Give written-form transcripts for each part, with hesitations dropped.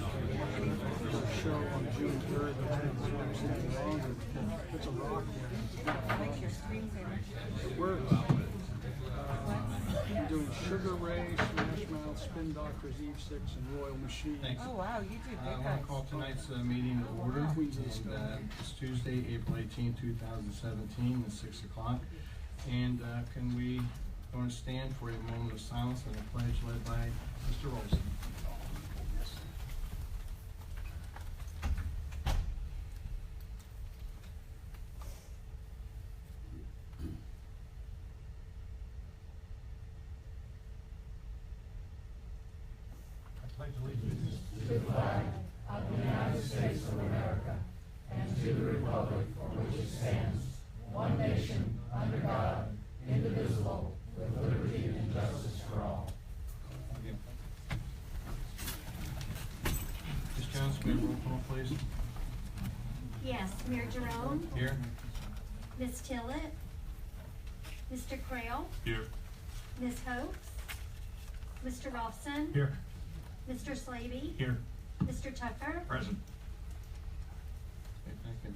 There's a show on June 3rd that I'm standing wrong. It's a rock one. It works. I'm doing Sugar Ray, Smash Mouth, Spin Doctors, Eve 6, and Royal Machine. Thanks. Oh wow, you do big I want to call tonight's meeting to order. And, it's Tuesday, April 18, 2017 at 6 o'clock. And can we go and stand for a moment of silence and a pledge led by Mr. Rolson? To the flag of the United States of America and to the republic for which it stands, one nation, under God, indivisible, with liberty and justice for all. Thank you. Ms. Jones, may I roll call, please? Yes, Mayor Jerome, Here. Ms. Tillett, Mr. Krail, Here. Ms. Hoax, Mr. Rolfson, Here. Mr. Slavy, Here. Mr. Tucker. Present. Okay, thank you.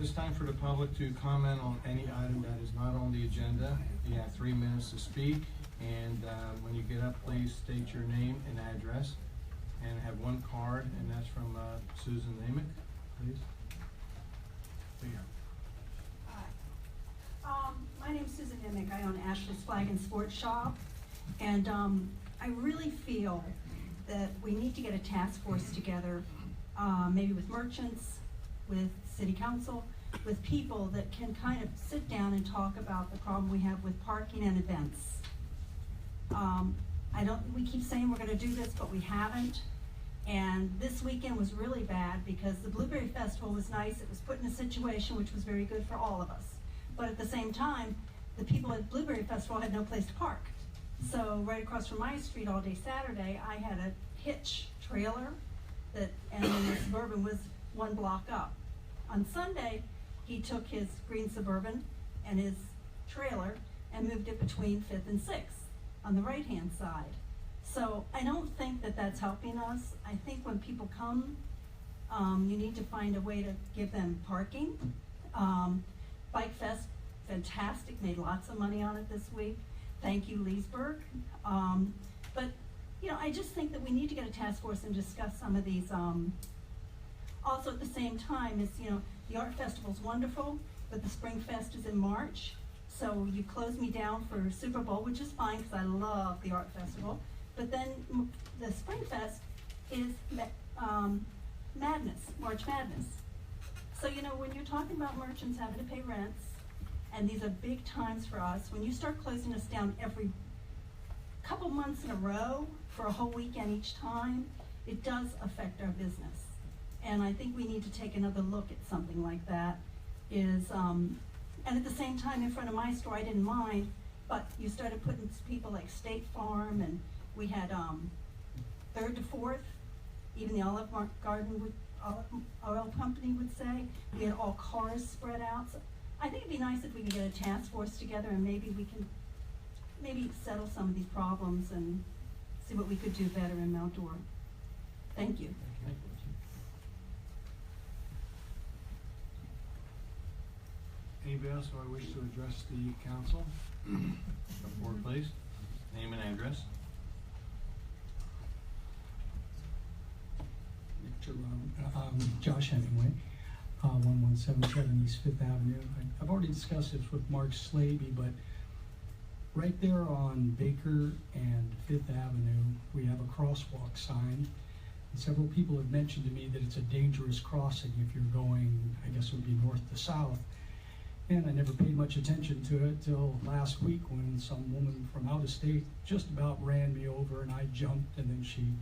It's time for the public to comment on any item that is not on the agenda. You have 3 minutes to speak, and when you get up, please state your name and address, and have one card, and that's from Susan Namick, please. Here. My name's Susan Nimick. I own Ashley's Flag and Sports Shop, and I really feel that we need to get a task force together, maybe with merchants, with city council, with people that can kind of sit down and talk about the problem we have with parking and events. We keep saying we're gonna do this, but we haven't. And this weekend was really bad because the Blueberry Festival was nice. It was put in a situation which was very good for all of us. But at the same time, the people at Blueberry Festival had no place to park. So right across from my street all day Saturday, I had a hitch trailer and then the Suburban was 1 block up. On Sunday, he took his green Suburban and his trailer and moved it between 5th and 6th on the right-hand side. So I don't think that that's helping us. I think when people come, you need to find a way to give them parking. Bike Fest, fantastic, made lots of money on it this week. Thank you, Leesburg. But, I just think that we need to get a task force and discuss some of these. Also at the same time, the Art Festival's wonderful, but the Spring Fest is in March. So you close me down for Super Bowl, which is fine because I love the Art Festival. But then the Spring Fest is Madness, March Madness. So, when you're talking about merchants having to pay rents, and these are big times for us, when you start closing us down every couple months in a row for a whole weekend each time, it does affect our business. And I think we need to take another look at something like that. And at the same time, in front of my store, I didn't mind, but you started putting people like State Farm, and we had 3rd to 4th, even the Olive Garden Oil Company would say, we had all cars spread out. So I think it'd be nice if we could get a task force together and maybe we can settle some of these problems and see what we could do better in Mount Dora. Thank you. Anybody else who wish to address the council? Come forward, please. Name and address. Josh Hemingway, 1177 East 5th Avenue. I've already discussed this with Mark Slavy, but right there on Baker and 5th Avenue, we have a crosswalk sign. And several people have mentioned to me that it's a dangerous crossing if you're going, I guess it would be north to south. And I never paid much attention to it till last week when some woman from out of state just about ran me over, and I jumped, and then she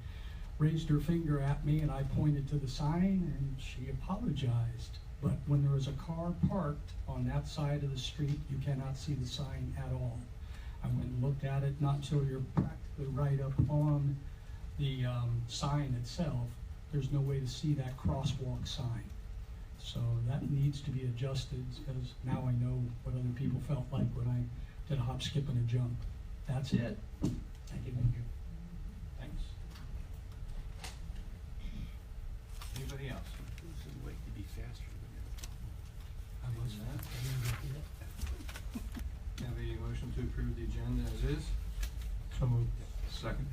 raised her finger at me, and I pointed to the sign, and she apologized. But when there is a car parked on that side of the street, you cannot see the sign at all. I went and looked at it, not until you're practically right up on the sign itself. There's no way to see that crosswalk sign. So that needs to be adjusted, because now I know what other people felt like when I did a hop, skip, and a jump. That's it. Thank you. Thanks. motion to approve the agenda as is? So moved. Second.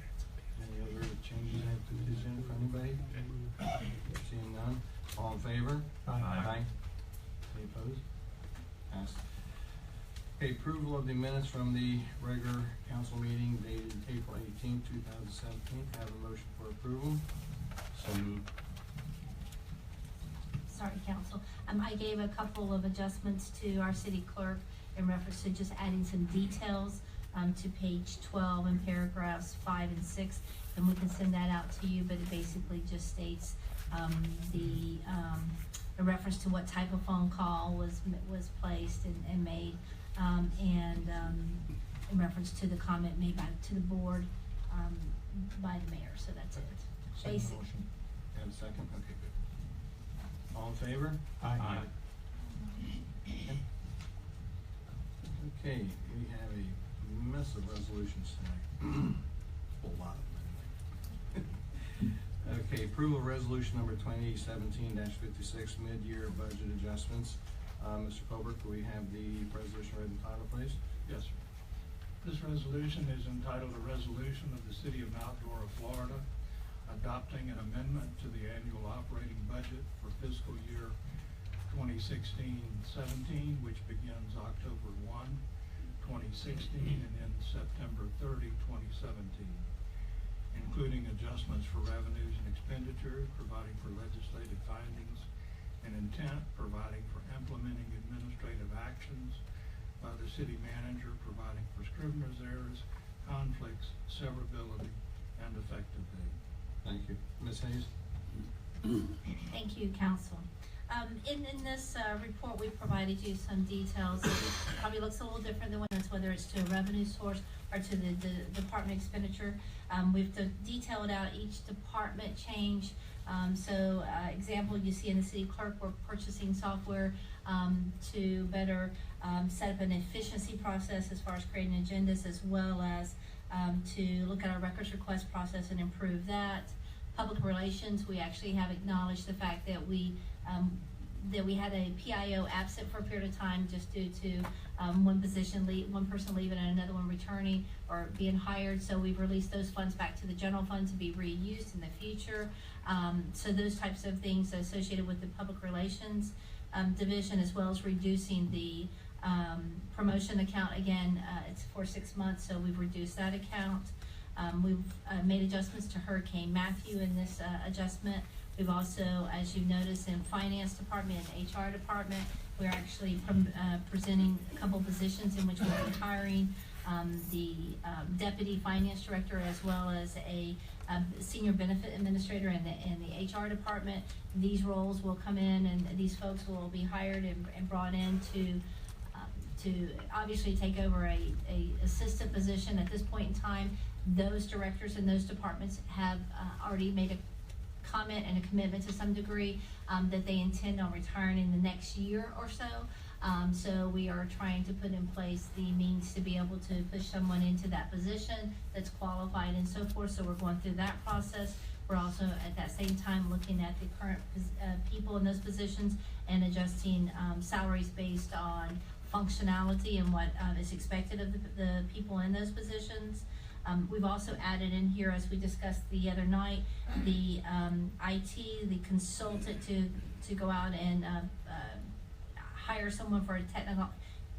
Any other changes to the agenda for anybody? Seeing none, all in favor? Aye. Any opposed? Passed. Okay, approval of the minutes from the regular council meeting dated April 18, 2017. Have a motion for approval? So moved. Sorry, council. I gave a couple of adjustments to our city clerk in reference to just adding some details to page 12 in paragraphs 5 and 6, and we can send that out to you, but it basically just states a reference to what type of phone call was placed and made, and in reference to the comment made to the board by the mayor, so that's it. Second Basic. motion. Have a second? Okay, good. All in favor? Aye. Okay, we have a mess of resolutions tonight. A lot of them anyway. Okay, approval of resolution number 2017-56, mid-year budget adjustments. Mr. Colbert, could we have the resolution read in title, please? Yes, sir. This resolution is entitled "A Resolution of the City of Mount Dora, Florida, adopting an amendment to the annual operating budget for fiscal year 2016-17, which begins October 1, 2016 and ends September 30, 2017, including adjustments for revenues and expenditures, providing for legislative findings and intent, providing for implementing administrative actions by the city manager, providing for scrivener's errors, conflicts, severability, and effective date." Thank you. Ms. Hayes? Thank you, council. In this report, we provided you some details. It probably looks a little different than whether it's to a revenue source or to the department expenditure. We've detailed out each department change. Example, you see in the city clerk, we're purchasing software to better set up an efficiency process as far as creating agendas, as well as to look at our records request process and improve that. Public relations, we actually have acknowledged the fact that we had a PIO absent for a period of time just due to one person leaving and another one returning or being hired. So we've released those funds back to the general fund to be reused in the future. So those types of things associated with the public relations division, as well as reducing the promotion account. Again, it's for 6 months, so we've reduced that account. We've made adjustments to Hurricane Matthew in this adjustment. We've also, as you notice, in finance department and HR department, we're actually presenting a couple positions in which we'll be hiring the deputy finance director, as well as a senior benefit administrator in the HR department. These roles will come in, and these folks will be hired and brought in to obviously take over a assistant position. At this point in time, those directors in those departments have already made a comment and a commitment to some degree that they intend on retiring in the next year or so. So we are trying to put in place the means to be able to push someone into that position that's qualified and so forth. So we're going through that process. We're also at that same time looking at the current people in those positions and adjusting salaries based on functionality and what is expected of the people in those positions. We've also added in here, as we discussed the other night, the IT, the consultant to go out and hire someone for a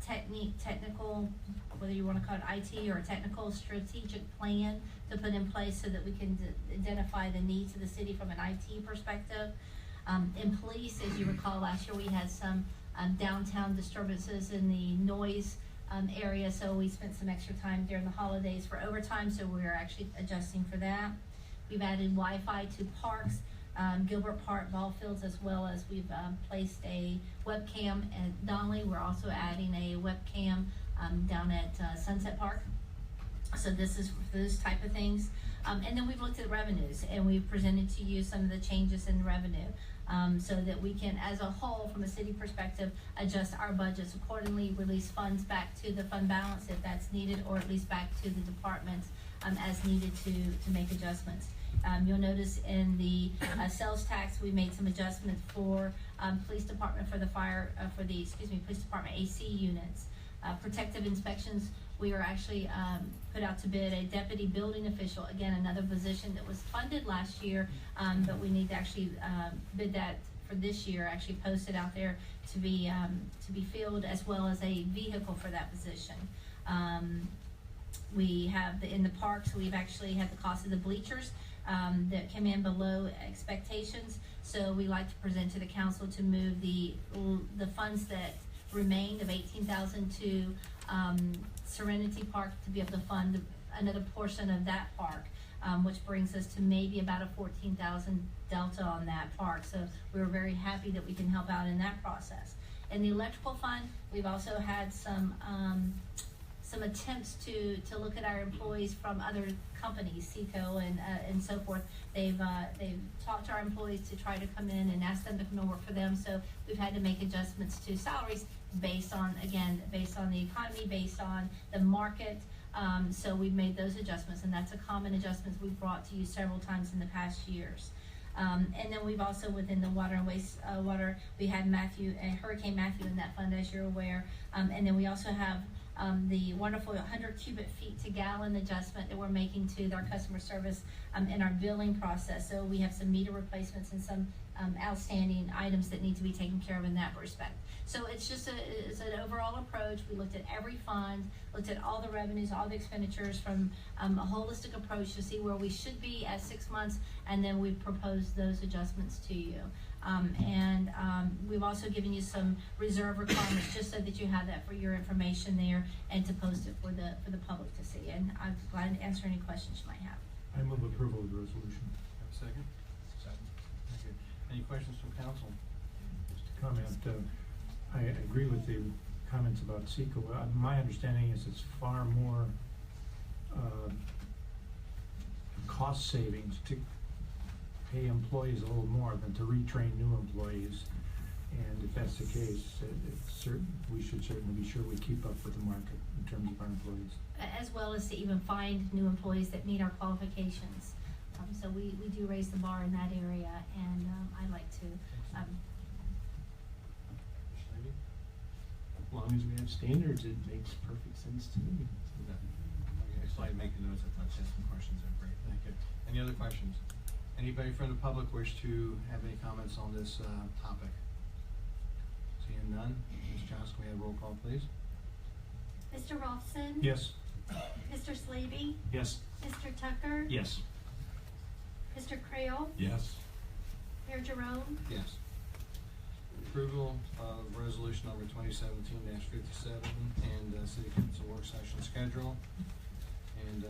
technical, whether you want to call it IT or a technical strategic plan to put in place so that we can identify the needs of the city from an IT perspective. In police, as you recall, last year we had some downtown disturbances in the noise area, so we spent some extra time during the holidays for overtime, so we're actually adjusting for that. We've added Wi-Fi to parks, Gilbert Park, ball fields, as well as we've placed a webcam at Donnelly. We're also adding a webcam down at Sunset Park. So this is for those type of things. And then we've looked at revenues, and we've presented to you some of the changes in revenue. So that we can, as a whole, from a city perspective, adjust our budgets accordingly, release funds back to the fund balance if that's needed, or at least back to the departments as needed to make adjustments. You'll notice in the sales tax, we made some adjustments for police department for the police department AC units. Protective inspections, we are actually, put out to bid a deputy building official, again, another position that was funded last year, but we need to actually, bid that for this year, actually post it out there to be filled, as well as a vehicle for that position. We have in the parks, we've actually had the cost of the bleachers that came in below expectations. So we like to present to the council to move the funds that remained of $18,000 to Serenity Park to be able to fund another portion of that park, which brings us to maybe about a $14,000 delta on that park. So we were very happy that we can help out in that process. In the electrical fund, we've also had some attempts to look at our employees from other companies, Seco and so forth. They've talked to our employees to try to come in and ask them to come and work for them. So we've had to make adjustments to salaries based on the economy, based on the market. So we've made those adjustments, and that's a common adjustment we've brought to you several times in the past years. And then we've also, within the water and waste water, we had Hurricane Matthew in that fund, as you're aware. And then we also have the wonderful 100 cubic feet to gallon adjustment that we're making to our customer service in our billing process. So we have some meter replacements and some outstanding items that need to be taken care of in that respect. So it's just it's an overall approach. We looked at every fund, looked at all the revenues, all the expenditures from a holistic approach to see where we should be at 6 months, and then we proposed those adjustments to you. We've also given you some reserve requirements just so that you have that for your information there and to post it for the public to see. And I'm glad to answer any questions you might have. I move approval of the resolution. Have a second? Second. Thank you. Any questions from council? Just a comment, I agree with the comments about Seco. My understanding is it's far more cost savings to pay employees a little more than to retrain new employees. And if that's the case, we should certainly be sure we keep up with the market in terms of our employees. As well as to even find new employees that meet our qualifications. So we do raise the bar in that area, and I like to. As long as we have standards, it makes perfect sense to me. So I make notes if let's ask some questions. Great, thank you. Any other questions? Anybody from the public wish to have any comments on this topic? Seeing none, Ms. Johnson, can we have a roll call, please? Mr. Rolfson? Yes. Mr. Slavy? Yes. Mr. Tucker? Yes. Mr. Creel? Yes. Mayor Jerome? Yes. Approval of resolution number 2017-57 and city council work session schedule. And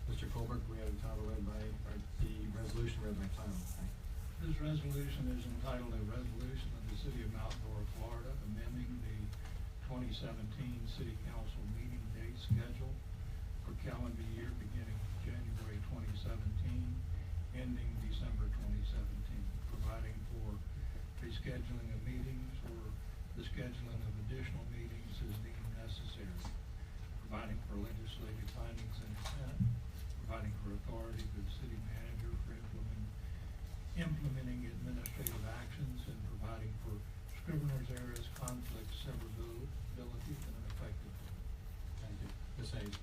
Mr. Colbert, we have the title read by, or the resolution read by title. This resolution is entitled, "A Resolution of the City of Mount Dora, Florida, amending the 2017 City Council meeting date schedule for calendar year beginning January 2017, ending December 2017, providing for rescheduling of meetings or the scheduling of additional meetings as deemed necessary, providing for legislative findings and intent, providing for authority to the city manager for implementing administrative actions, and providing for scrivener's errors, conflicts, severability, and an effective date." Thank you. Ms. Hayes.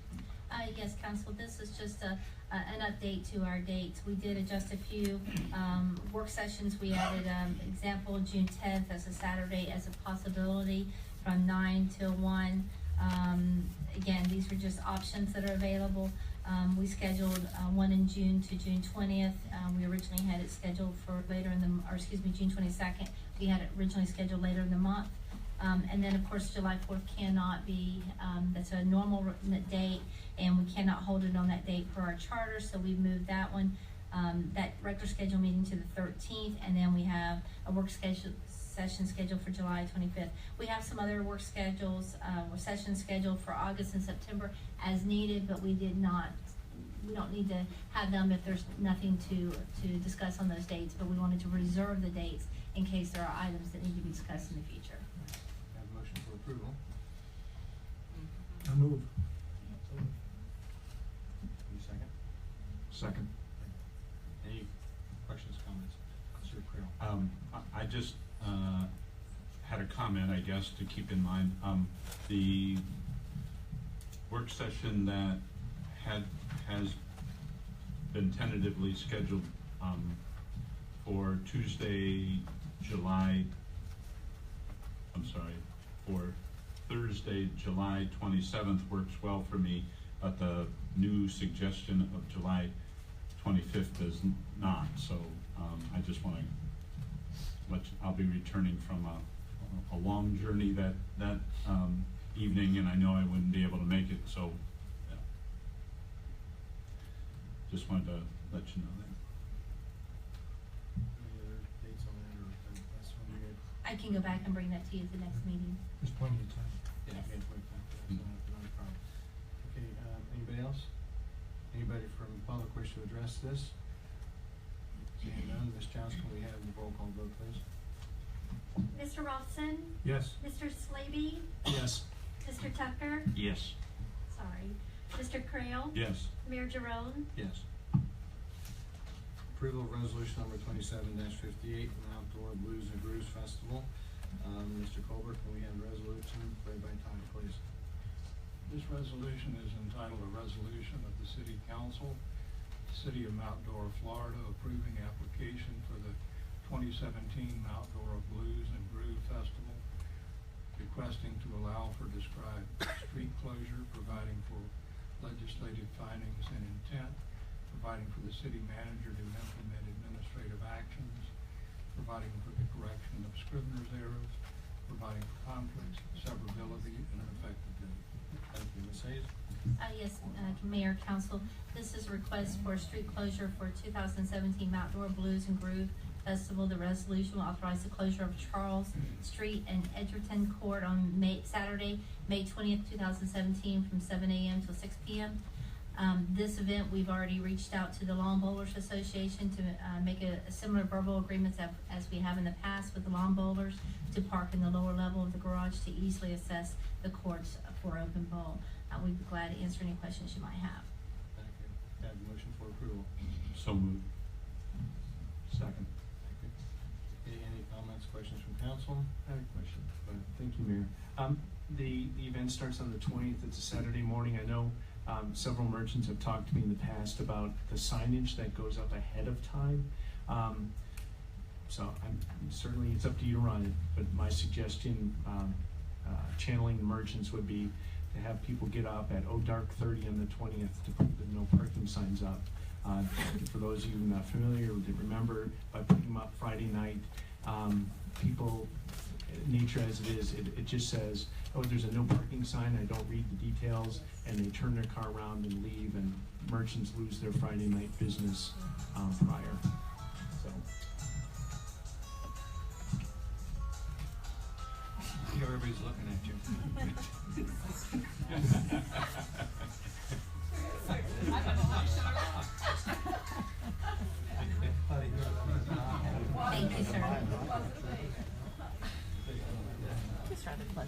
Yes, council, this is just an update to our dates. We did adjust a few work sessions. We added example June 10th as a Saturday as a possibility from 9 till 1. Again, these were just options that are available. We scheduled one in June to June 20th. We originally had it scheduled for later in June 22nd. We had it originally scheduled later in the month. And then, of course, July 4th cannot be, that's a normal date, and we cannot hold it on that date per our charter, so we moved that one, that regular schedule meeting to the 13th, and then we have a work session scheduled for July 25th. We have some other work schedules, sessions scheduled for August and September as needed, but we don't need to have them if there's nothing to discuss on those dates, but we wanted to reserve the dates in case there are items that need to be discussed in the future. Have a motion for approval. I move. Any second? Second. Any questions, comments? Mr. Creel. I just had a comment, I guess, to keep in mind. The work session that has been tentatively scheduled for Thursday, July 27th works well for me, but the new suggestion of July 25th does not. So I just want to I'll be returning from a long journey that evening, and I know I wouldn't be able to make it, so yeah. Just wanted to let you know that. Any other dates on that, or that's when you're? I can go back and bring that to you at the next meeting. There's plenty of time. Yeah, Yes. okay, that's not a problem. Okay, anybody else? Anybody from the public wish to address this? Seeing none, Ms. Johnson, can we have the roll call vote, please? Mr. Robson? Yes. Mr. Slavy? Yes. Mr. Tucker? Yes. Sorry. Mr. Creel? Yes. Mayor Jerome? Yes. Approval of resolution number 27-58, Outdoor Blues and Grooves Festival. Mr. Colbert, can we have the resolution read by title, please? This resolution is entitled a resolution of the City Council, City of Mount Dora, Florida, approving application for the 2017 Mount Dora Blues and Groove Festival, requesting to allow for described street closure, providing for legislative findings and intent, providing for the city manager to implement administrative actions, providing for the correction of scrivener's errors, providing for conflicts, severability, and an effective date. Thank you, Ms. Hayes. Yes, Mayor, Council, this is a request for street closure for 2017 Mount Dora Blues and Groove Festival. The resolution will authorize the closure of Charles Street and Edgerton Court on Saturday, May 20th, 2017 from 7 a.m. till 6 p.m. This event, we've already reached out to the Lawn Bowlers Association to make a similar verbal agreements as we have in the past with the lawn bowlers to park in the lower level of the garage to easily assess the courts for open bowl. We'd be glad to answer any questions you might have. Thank you. Have a motion for approval. So moved. Second. Thank you. Okay, any comments, questions from council? I have a question. Go ahead. Thank you, Mayor. The event starts on the 20th. It's a Saturday morning. I know several merchants have talked to me in the past about the signage that goes up ahead of time. So I'm certainly, it's up to you to run it, but my suggestion, channeling the merchants, would be to have people get up at dark 30 on the 20th to put the no parking signs up. For those of you not familiar, remember, by putting them up Friday night, people, nature as it is, it just says, oh, there's a no parking sign, I don't read the details, and they turn their car around and leave, and merchants lose their Friday night business prior. So. Everybody's looking at you. Thank you, sir.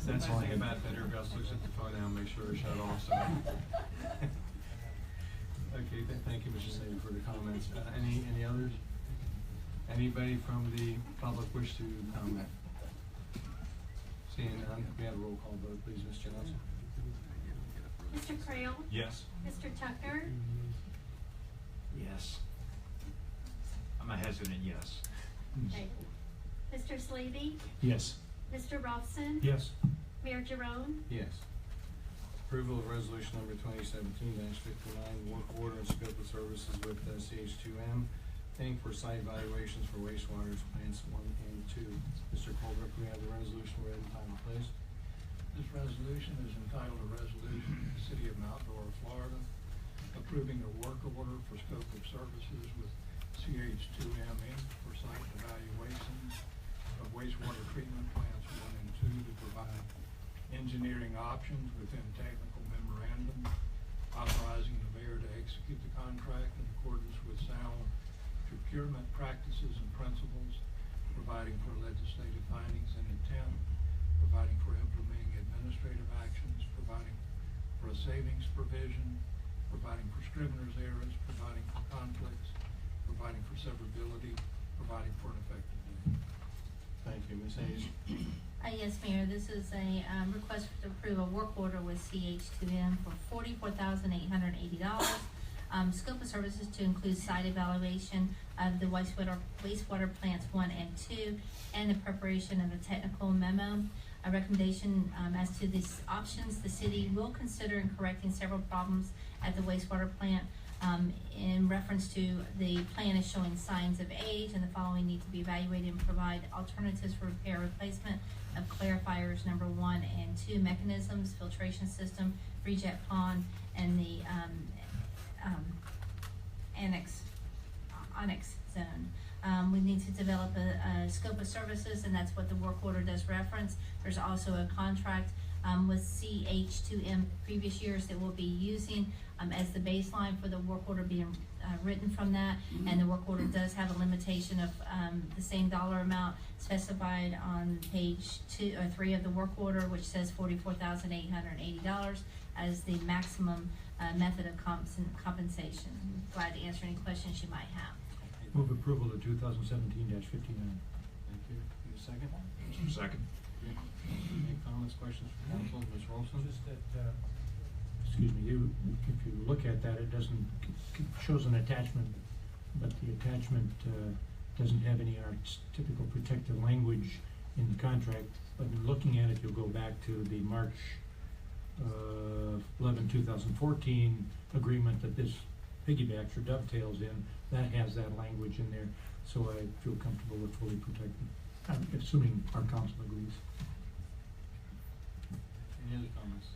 That's all I can about that. Everybody else looks at the phone now and make sure to shut off. So. Okay, thank you, Mr. Slade, for the comments. Any others? Anybody from the public wish to comment? Seeing none, we have a roll call vote, please, Ms. Johnson. Mr. Creel? Yes. Mr. Tucker? Yes. I'm a hesitant yes. Okay. Mr. Slavy? Yes. Mr. Robson? Yes. Mayor Jerome? Yes. Approval of resolution number 2017-59, work order and scope of services with CH2M, Inc. for site evaluations for wastewater plants 1 and 2. Mr. Colbert, can we have the resolution read in time, please? This resolution is entitled a resolution of the City of Mount Dora, Florida, approving a work order for scope of services with CH2M Inc. for site evaluations of wastewater treatment plants 1 and 2 to provide engineering options within technical memorandum, authorizing the mayor to execute the contract in accordance with sound procurement practices and principles, providing for legislative findings and intent, providing for implementing administrative actions, providing for a savings provision, providing for scrivener's errors, providing for conflicts, providing for severability, providing for an effective date. Thank you, Ms. Hayes. Yes, Mayor, this is a, request to approve a work order with CH2M for $44,880. Scope of services to include site evaluation of the wastewater plants 1 and 2, and the preparation of a technical memo. A recommendation, as to these options, the city will consider in correcting several problems at the wastewater plant. In reference to the plan is showing signs of age, and the following need to be evaluated and provide alternatives for repair replacement of clarifiers number 1 and 2 mechanisms, filtration system, reject pond, and the annex zone. We need to develop a scope of services, and that's what the work order does reference. There's also a contract with CH2M previous years that we'll be using as the baseline for the work order being written from that. And the work order does have a limitation of the same dollar amount specified on page 2 or 3 of the work order, which says $44,880 as the maximum method of compensation. Glad to answer any questions you might have. Move approval of 2017-59. Thank you. Need a second? Second. Any comments, questions from council? Ms. Rolson? Just that, excuse me, if you look at that, it doesn't, shows an attachment, but the attachment doesn't have any of our typical protective language in the contract. But in looking at it, you'll go back to the March 11, 2014 agreement that this piggybacks or dovetails in. That has that language in there, so I feel comfortable with fully protected. I'm assuming our council agrees. Any other comments?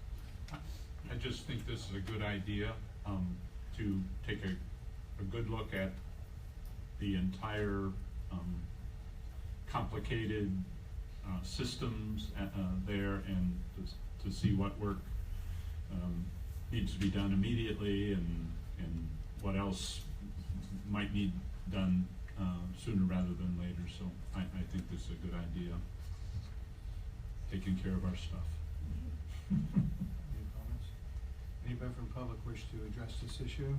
I just think this is a good idea, to take a good look at the entire, complicated, systems, there, and to see what work, needs to be done immediately, and what else might need done, sooner rather than later. So I think this is a good idea, taking care of our stuff. Any comments? Anybody from the public wish to address this issue?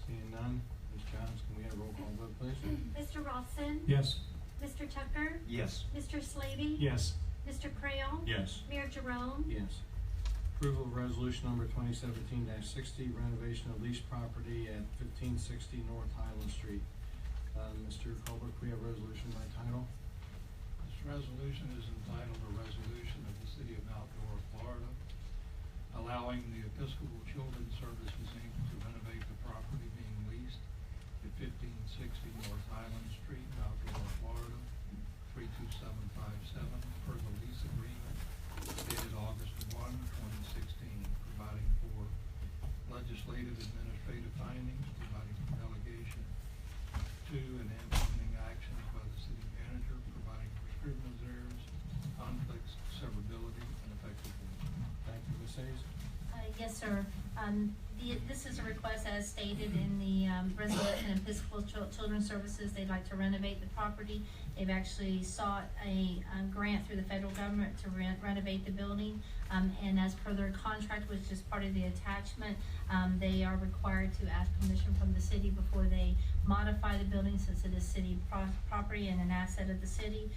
Seeing none, Ms. Johns, can we have a roll call vote, please? Mr. Rothson? Yes. Mr. Tucker? Yes. Mr. Slavy? Yes. Mr. Crail? Yes. Mayor Jerome? Yes. Approval of resolution number 2017-60, renovation of leased property at 1560 North Highland Street. Mr. Colbert, we have resolution by title. This resolution is entitled "A Resolution of the City of Mount Dora, Florida, allowing the Episcopal Children's Services, Inc. to renovate the property being leased at 1560 North Highland Street, Mount Dora, Florida, 32757, per the lease agreement dated August 1, 2016, providing for legislative administrative findings, providing for delegation to and implementing actions by the city manager, providing for scrivener's errors, conflicts, severability, and effectiveness. Thank you, Ms. Hayes. Yes, sir. This is a request as stated in the resolution of Episcopal Children's Services. They'd like to renovate the property. They've actually sought a grant through the federal government to renovate the building. And as per their contract, which is part of the attachment, they are required to ask permission from the city before they modify the building, since it is city property and an asset of the city.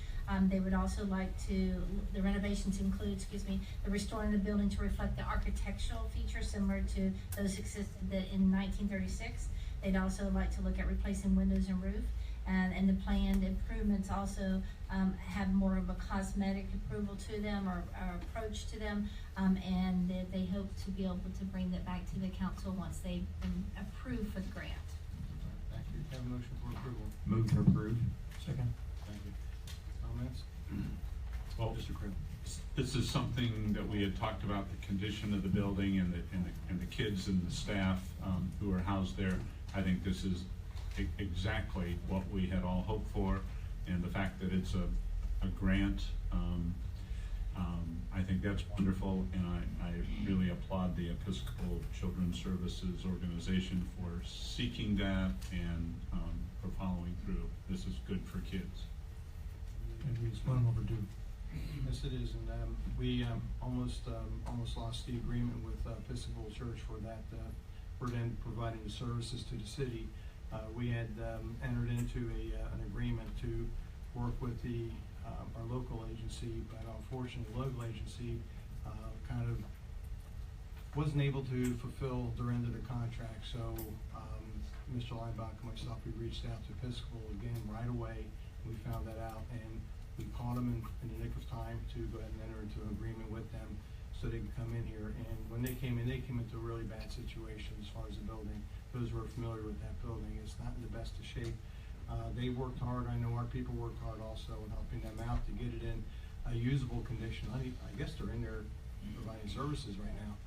They would also like the renovations include, the restoring the building to reflect the architectural features similar to those existed in 1936. They'd also like to look at replacing windows and roof. And the planned improvements also have more of a cosmetic approval to them, or approach to them, and they hope to be able to bring that back to the council once they've been approved for the grant. Thank you. Have a motion for approval. Move to approve. Second. Thank you. Comments? Well, Mr. Creel. this is something that we had talked about, the condition of the building and the kids and the staff, who are housed there. I think this is exactly what we had all hoped for, and the fact that it's a grant, I think that's wonderful, and I really applaud the Episcopal Children's Services Organization for seeking that and for following through. This is good for kids. Maybe it's one overdue. Yes, it is, and we almost lost the agreement with Episcopal Church for that, for them providing the services to the city. We had entered into an agreement to work with the our local agency, but unfortunately, the local agency kind of wasn't able to fulfill their end of the contract. So Mr. Linebacker and myself, we reached out to Episcopal again right away. We found that out, and we caught them in the nick of time to go ahead and enter into an agreement with them so they could come in here. And when they came into a really bad situation as far as the building. Those who are familiar with that building, it's not in the best of shape. They worked hard. I know our people worked hard also in helping them out to get it in a usable condition. I guess they're in there providing services right now.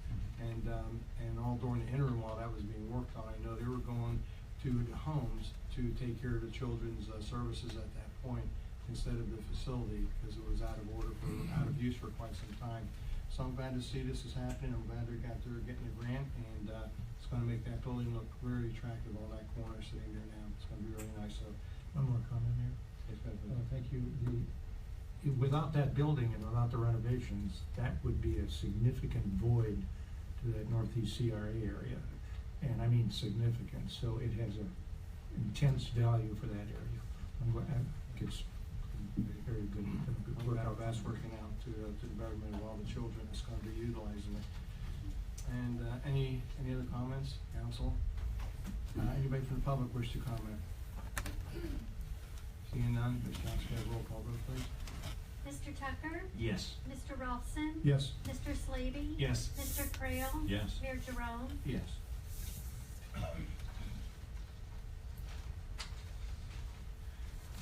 And all during the interim while that was being worked on, I know they were going to the homes to take care of the children's services at that point instead of the facility, because it was out of use for quite some time. So I'm glad to see this is happening. I'm glad they're getting a grant, and it's going to make that building look very attractive on that corner sitting there now. It's going to be really nice. So, One more comment here. yes, go ahead. Thank you. Without that building and without the renovations, that would be a significant void to that Northeast CRA area. And I mean significant, so it has a intense value for that area. I'm glad, I think it's very good. I'm glad that's working out to the betterment of all the children that's going to be utilizing it. And any other comments, council? Anybody from the public wish to comment? Seeing none, Ms. Johnson, can I have a roll call vote, please? Mr. Tucker? Yes. Mr. Rolfson? Yes. Mr. Slavy? Yes. Mr. Crail? Yes. Mayor Jerome? Yes.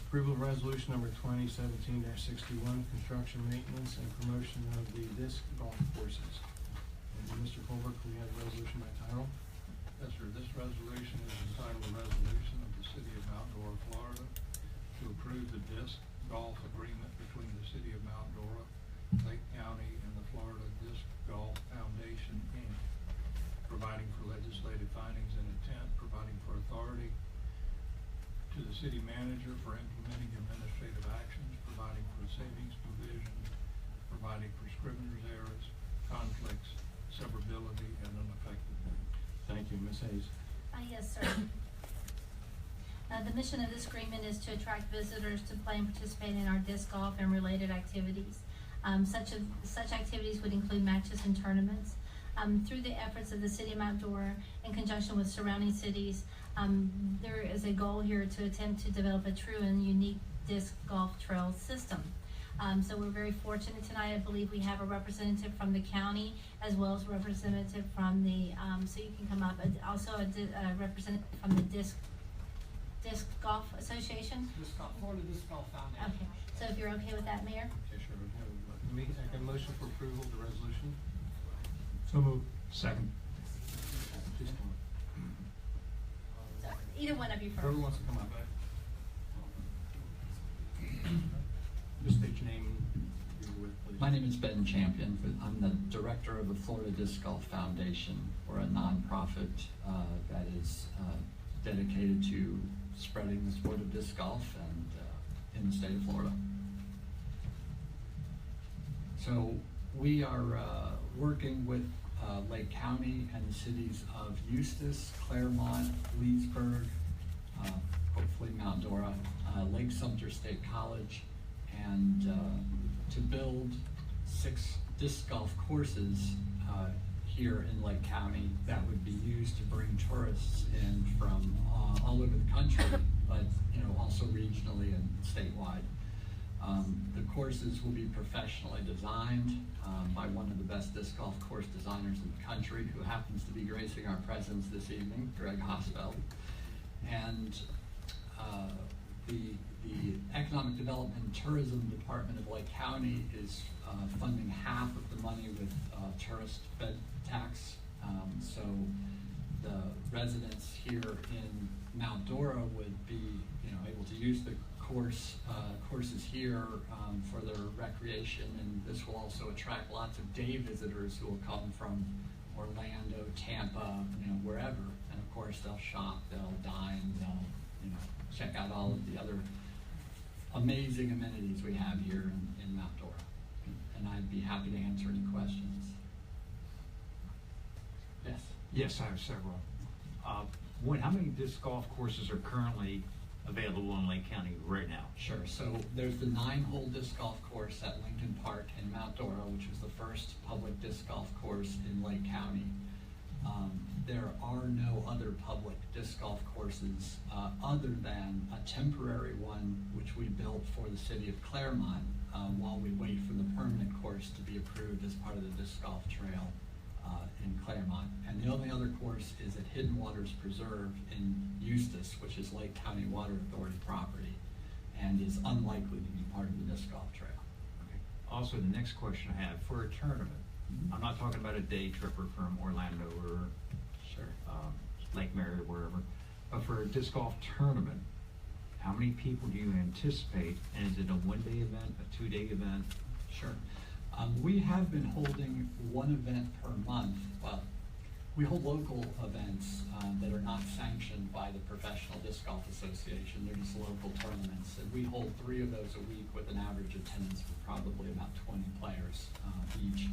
Approval of resolution number 2017-61, construction, maintenance, and promotion of the disc golf courses. And Mr. Colbert, can we have the resolution by title? Yes, sir. This resolution is entitled a resolution of the City of Mount Dora, Florida, to approve the disc golf agreement between the City of Mount Dora, Lake County, and the Florida Disc Golf Foundation, Inc., providing for legislative findings and intent, providing for authority to the city manager for implementing administrative actions, providing for savings provisions, providing for scrivener's errors, conflicts, severability, and an effective date. Thank you, Ms. Hayes. Yes, sir. The mission of this agreement is to attract visitors to play and participate in our disc golf and related activities. Such activities would include matches and tournaments. Through the efforts of the City of Mount Dora in conjunction with surrounding cities, there is a goal here to attempt to develop a true and unique disc golf trail system. So we're very fortunate tonight. I believe we have a representative from the county as well as a representative from the, so you can come up, also a representative from the Disc Golf Association. Florida Disc Golf Foundation. Okay, so if you're okay with that, Mayor? Okay, sure. I can motion for approval of the resolution. So moved. Second. Please come So either one of you up. Whoever first. wants to come up. Just state your name and who you're with, please. My name is Ben Champion. I'm the director of the Florida Disc Golf Foundation. We're a nonprofit that is dedicated to spreading the sport of disc golf and in the state of Florida. So we are working with Lake County and the cities of Eustis, Claremont, Leesburg, hopefully Mount Dora, Lake Sumter State College, and to build 6 disc golf courses here in Lake County that would be used to bring tourists in from all over the country, but also regionally and statewide. The courses will be professionally designed by one of the best disc golf course designers in the country, who happens to be gracing our presence this evening, Greg Hosfeld. And the Economic Development and Tourism Department of Lake County is funding half of the money with tourist bed tax. So the residents here in Mount Dora would be able to use the courses here for their recreation, and this will also attract lots of day visitors who will come from Orlando, Tampa, wherever. And of course they'll shop, they'll dine, they'll check out all of the other amazing amenities we have here in Mount Dora. And I'd be happy to answer any questions. Yes? Yes, I have several. How many disc golf courses are currently available in Lake County right now? Sure, so there's the 9-hole disc golf course at Lincoln Park in Mount Dora, which was the first public disc golf course in Lake County. There are no other public disc golf courses other than a temporary one which we built for the city of Claremont while we wait for the permanent course to be approved as part of the disc golf trail in Claremont. And the only other course is at Hidden Waters Preserve in Eustis, which is Lake County Water Authority property, and is unlikely to be part of the disc golf trail. Okay. Also, the next question I have, for a tournament, I'm not talking about a day tripper from Orlando or Sure. Lake Mary or wherever, but for a disc golf tournament, how many people do you anticipate, and is it a one-day event, a two-day event? Sure. We have been holding one event per month. Well, we hold local events that are not sanctioned by the Professional Disc Golf Association. They're just local tournaments. And we hold 3 of those a week with an average attendance of probably about 20 players each.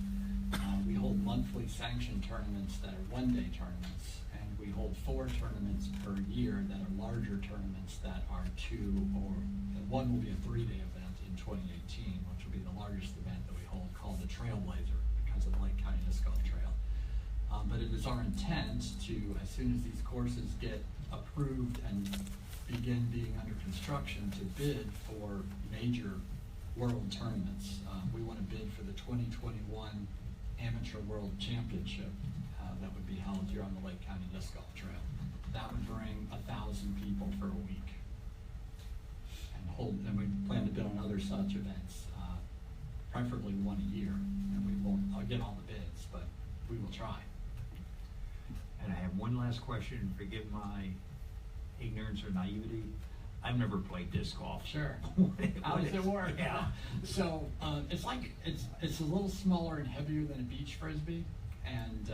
We hold monthly sanctioned tournaments that are one-day tournaments. And we hold 4 tournaments per year that are larger tournaments that are 2 or one will be a 3-day event in 2018, which will be the largest event that we hold, called the Trailblazer, because of the Lake County Disc Golf Trail. But it is our intent to, as soon as these courses get approved and begin being under construction, to bid for major world tournaments. We want to bid for the 2021 Amateur World Championship that would be held here on the Lake County Disc Golf Trail. That would bring 1,000 people for a week. And we plan to bid on other such events, preferably one a year. And we won't get all the bids, but we will try. And I have one last question, forgive my ignorance or naivety. I've never played disc golf. Sure. How does it work? Yeah. So it's like it's a little smaller and heavier than a beach frisbee, and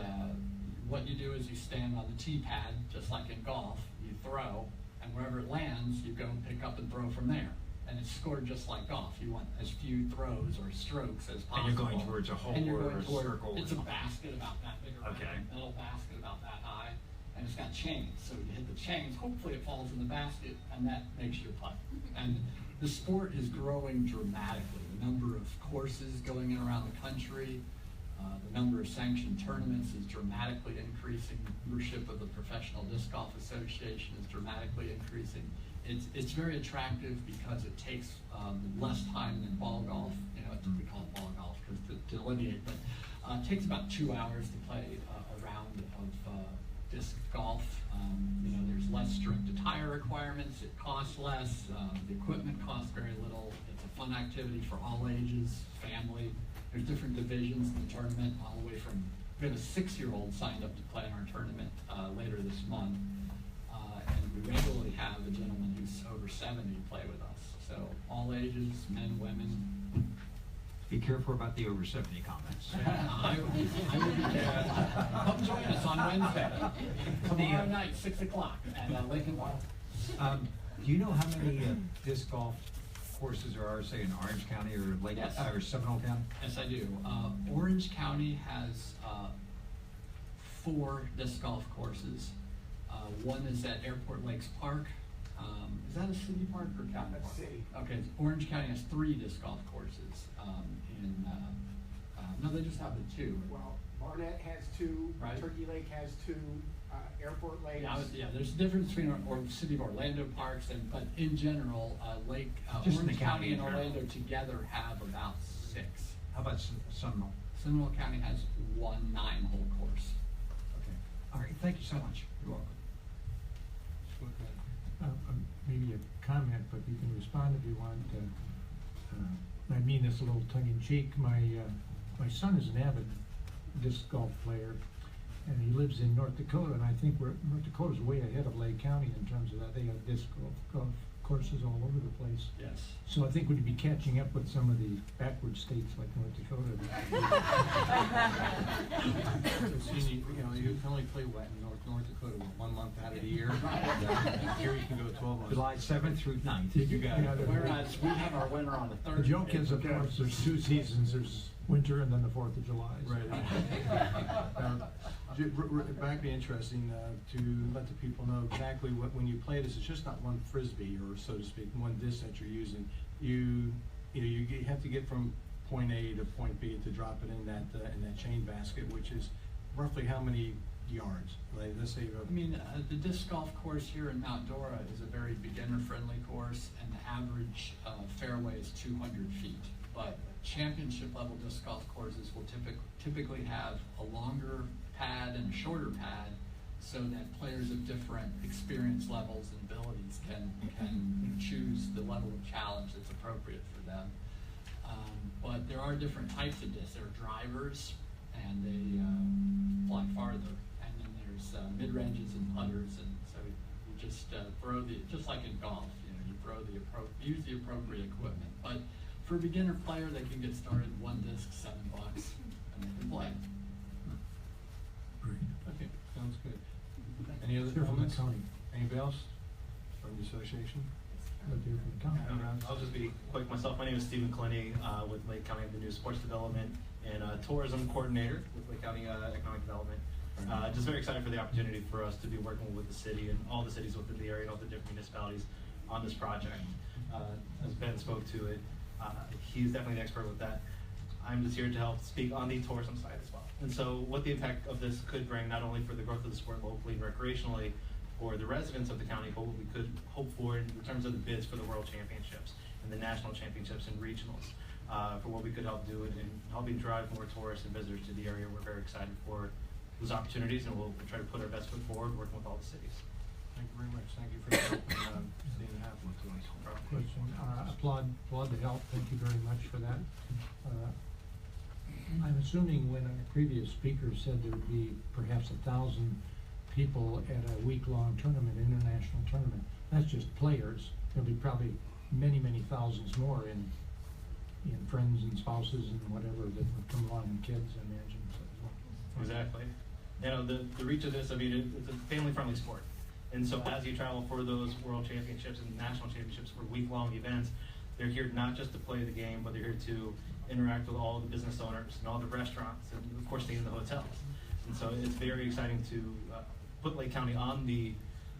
what you do is you stand on the tee pad just like in golf. You throw, and wherever it lands, you go and pick up and throw from there. And it's scored just like golf. You want as few throws or strokes as possible. And you're going towards a hole or a circle. It's a basket about that big around, Okay. a metal basket about that high, and it's got chains. So you hit the chains, hopefully it falls in the basket, and that makes your putt. And the sport is growing dramatically. The number of courses going in around the country, the number of sanctioned tournaments is dramatically increasing. The membership of the Professional Disc Golf Association is dramatically increasing. It's very attractive because it takes less time than ball golf. You know, we call it ball golf because to delineate, but it takes about 2 hours to play a round of disc golf. You know, there's less strict attire requirements. It costs less. The equipment costs very little. It's a fun activity for all ages, family. There's different divisions in the tournament, all the way from, we have a 6-year-old signed up to play in our tournament later this month. And we regularly have a gentleman who's over 70 play with us. So all ages, men, women. Be careful about the over 70 comments. I will be careful. Come join us on Wednesday. Tomorrow night, 6 o'clock at Lincoln Park. Do you know how many disc golf courses there are, say, in Orange County or Lake or Seminole County? Yes, I do. Orange County has 4 disc golf courses. One is at Airport Lakes Park. Is that a city park or county park? City. Okay, Orange County has 3 disc golf courses. No, they just have the 2. Well, Barnett has 2, Right. Turkey Lake has 2, Airport Lakes. Yeah, there's a difference between the city of Orlando parks, but in general, Just in the Orange county County in and general. Orlando together have about 6. How about Seminole? Seminole County has 1 9-hole course. Okay. All right, thank you so much. You're welcome. Maybe a comment, but you can respond if you want. I mean this a little tongue-in-cheek. My son is an avid disc golf player, and he lives in North Dakota, and I think North Dakota's way ahead of Lake County in terms of that. They have disc golf courses all over the place. Yes. So I think we'd be catching up with some of the backward states like North Dakota. You know, you can only play wet in North Dakota 1 month out of the year. Here you can go 12 months. July 7th through 9th. You got it. Whereas we have our winter on the 3rd. The joke is, of course, there's 2 seasons. There's winter and then the 4th of July. so- Right. Back be interesting to let the people know exactly when you play this, it's just not one frisbee, or so to speak, one disc that you're using. You have to get from point A to point B to drop it in that chain basket, which is roughly how many yards? Like, let's say. I mean, the disc golf course here in Mount Dora is a very beginner-friendly course, and the average fairway is 200 feet. But championship level disc golf courses will typically have a longer pad and a shorter pad, so that players of different experience levels and abilities can choose the level of challenge that's appropriate for them. But there are different types of discs. There are drivers, and they fly farther. And then there's mid-ranges and putters, and so you just throw just like in golf, you use the appropriate equipment. But for a beginner player, they can get started with one disc, $7, and they can play. Great. Okay, sounds good. Any other Hear from the comments? county. Anybody else from the association? Let's hear from the county. I'll just be quick myself. My name is Stephen Clinny with Lake County. I'm the new sports development and tourism coordinator with Lake County Economic Development. Just very excited for the opportunity for us to be working with the city and all the cities within the area and all the different municipalities on this project. As Ben spoke to it, he's definitely the expert with that. I'm just here to help speak on the tourism side as well. And so what the impact of this could bring, not only for the growth of the sport locally and recreationally for the residents of the county, but what we could hope for in terms of the bids for the World Championships and the national championships and regionals, for what we could help do in helping drive more tourists and visitors to the area. We're very excited for those opportunities, and we'll try to put our best foot forward working with all the cities. Thank you very much. Thank you for your help and seeing it happen to us. Question, applaud the help, thank you very much for that. I'm assuming when a previous speaker said there would be perhaps 1,000 people at a week-long tournament, international tournament, that's just players. There'll be probably many, many thousands more in friends and spouses and whatever that would come along, and kids, I imagine. So. Exactly. You know, the reach of this, I mean, it's a family-friendly sport. And so as you travel for those world championships and national championships for week-long events, they're here not just to play the game, but they're here to interact with all the business owners and all the restaurants, and of course stay in the hotels. And so it's very exciting to put Lake County on the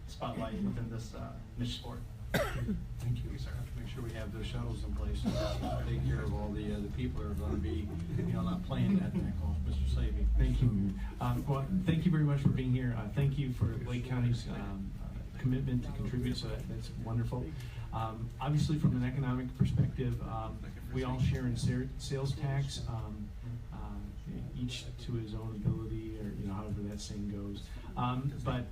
spotlight within this niche sport. Thank you. We have to make sure we have those shuttles in place to take care of all the people who are going to be, not playing that golf. Mr. Slavy. Thank you. Well, thank you very much for being here. Thank you for Lake County's commitment to contribute, so that's wonderful. Obviously, from an economic perspective, we all share in sales tax, each to his own ability, or however that saying goes. But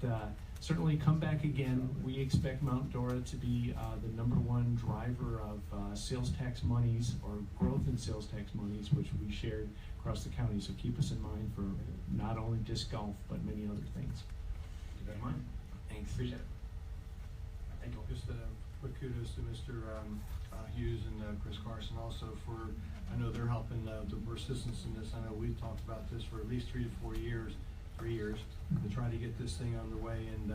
certainly come back again. We expect Mount Dora to be the #1 driver of sales tax monies, or growth in sales tax monies, which we shared across the county. So keep us in mind for not only disc golf, but many other things. Keep that in mind. Thanks. Appreciate it. Thank you. Just quick kudos to Mr. Hughes and Chris Carson also for, I know they're helping the assistance in this. I know we've talked about this for at least 3 to 4 years, 3 years, to try to get this thing underway. And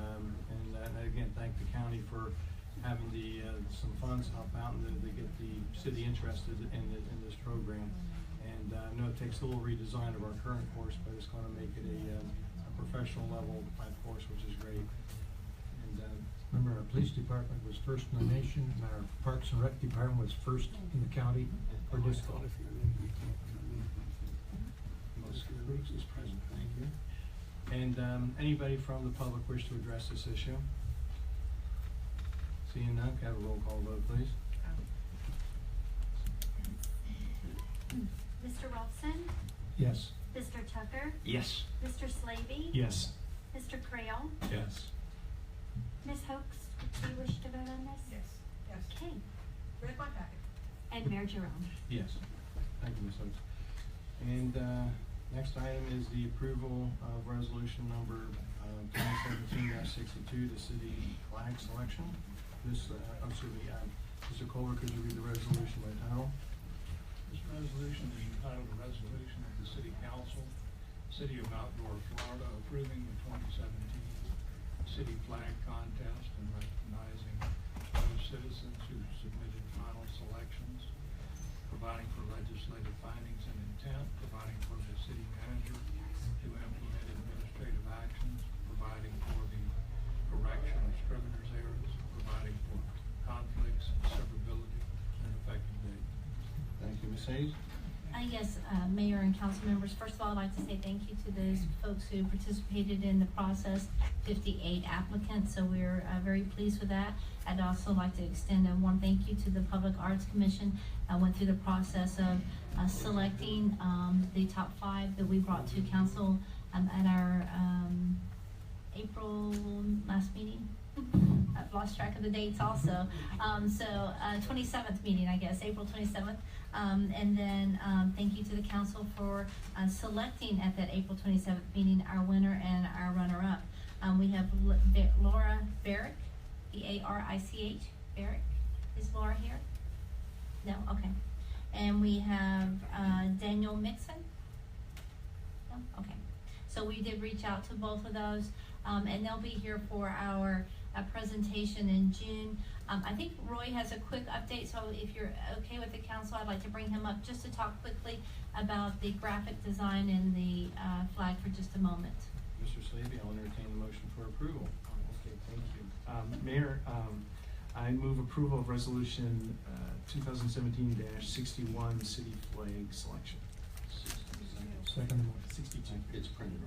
again, thank the county for having some funds to help out and to get the city interested in this program. And I know it takes a little redesign of our current course, but it's going to make it a professional level type course, which is great. And remember, our police department was first in the nation, and our Parks and Rec department was first in the county for disc golf. Most groups is present. Thank you. And anybody from the public wish to address this issue? Seeing none, can I have a roll call vote, please? Mr. Rolfson? Yes. Mr. Tucker? Yes. Mr. Slavy? Yes. Mr. Creel? Yes. Ms. Hoax, do you wish to vote on this? Yes. Okay. Read my packet. And Mayor Jerome? Yes. Thank you, Ms. Oates. And next item is the approval of resolution number 2017-62, the city flag selection. Mr. Kohler, could you read the resolution by title? This resolution is entitled a resolution of the City Council, City of Mount Dora, Florida, approving the 2017 City Flag Contest and recognizing those citizens who submitted final selections, providing for legislative findings and intent, Ms. Hayes? Yes, Mayor and council members, first of all, I'd like to say thank you to those folks who participated in the process, 58 applicants, so we're very pleased with that. I'd also like to extend a warm thank you to the Public Arts Commission. I went through the process of selecting the top 5 that we brought to council at our April last meeting. I've lost track of the dates also. 27th meeting, I guess, April 27th. And then thank you to the council for selecting at that April 27th meeting our winner and our runner-up. We have Laura Barrick, B-A-R-I-C-H, Barrick. Is Laura here? No? Okay. And we have Daniel Mixon. No? Okay. So we did reach out to both of those, and they'll be here for our presentation in June. I think Roy has a quick update, so if you're okay with the council, I'd like to bring him up just to talk quickly about the graphic design and the flag for just a moment. Mr. Slavy, I'll entertain the motion for approval. Okay, thank you. Mayor, I move approval of resolution 2017-61 city flag selection. Second motion. 62. It's printed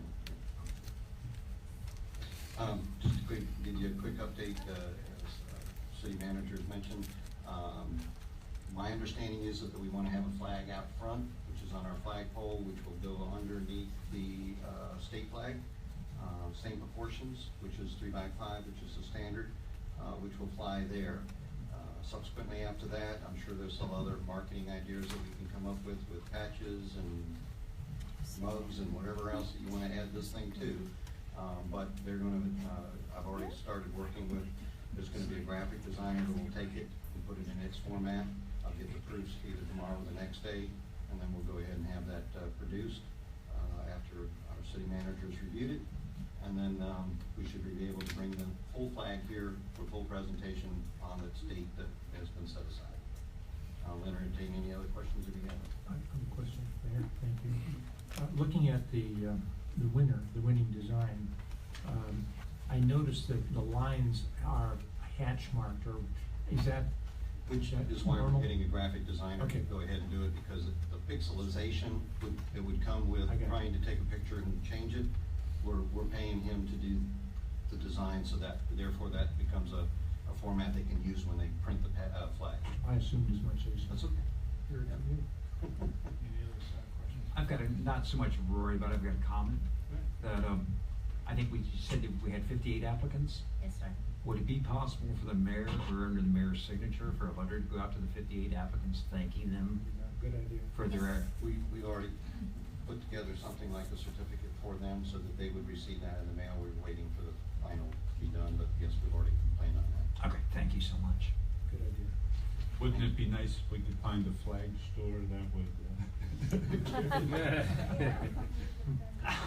on. Just to give you a quick update, as city manager has mentioned, my understanding is that we want to have a flag out front, which is on our flagpole, which will go underneath the state flag, same proportions, which is 3x5, which is the standard, which will fly there. Subsequently after that, I'm sure there's some other marketing ideas that we can come up with patches and mugs and whatever else that you want to add this thing to. But they're going to, I've already started working with, there's going to be a graphic designer who will take it and put it in its format. I'll get the proofs either tomorrow or the next day, and then we'll go ahead and have that produced after our city managers reviewed it. And then we should be able to bring the full flag here for full presentation on its date that has been set aside. I'll entertain any other questions if you have. I have a question, Mayor. Thank you. Looking at the winning design, I noticed that the lines are hatch marked, or is that Which is why normal? we're getting a graphic designer to go ahead and do it, because the pixelization would come with trying to take a picture and change it. We're paying him to do the design, so that therefore that becomes a format they can use when they print the flag. I assumed as much as. That's okay. You're I've got not so much Rory, but I've got a comment that I think we said that we had 58 applicants. Yes, sir. Would it be possible for the mayor, or under the mayor's signature, for a letter to go out to the 58 applicants thanking them Good idea. for their? We already put together something like a certificate for them so that they would receive that in the mail. We're waiting for the final to be done, but yes, we've already planned on that. Okay, thank you so much. Good idea. Wouldn't it be nice if we could find a flag store that would?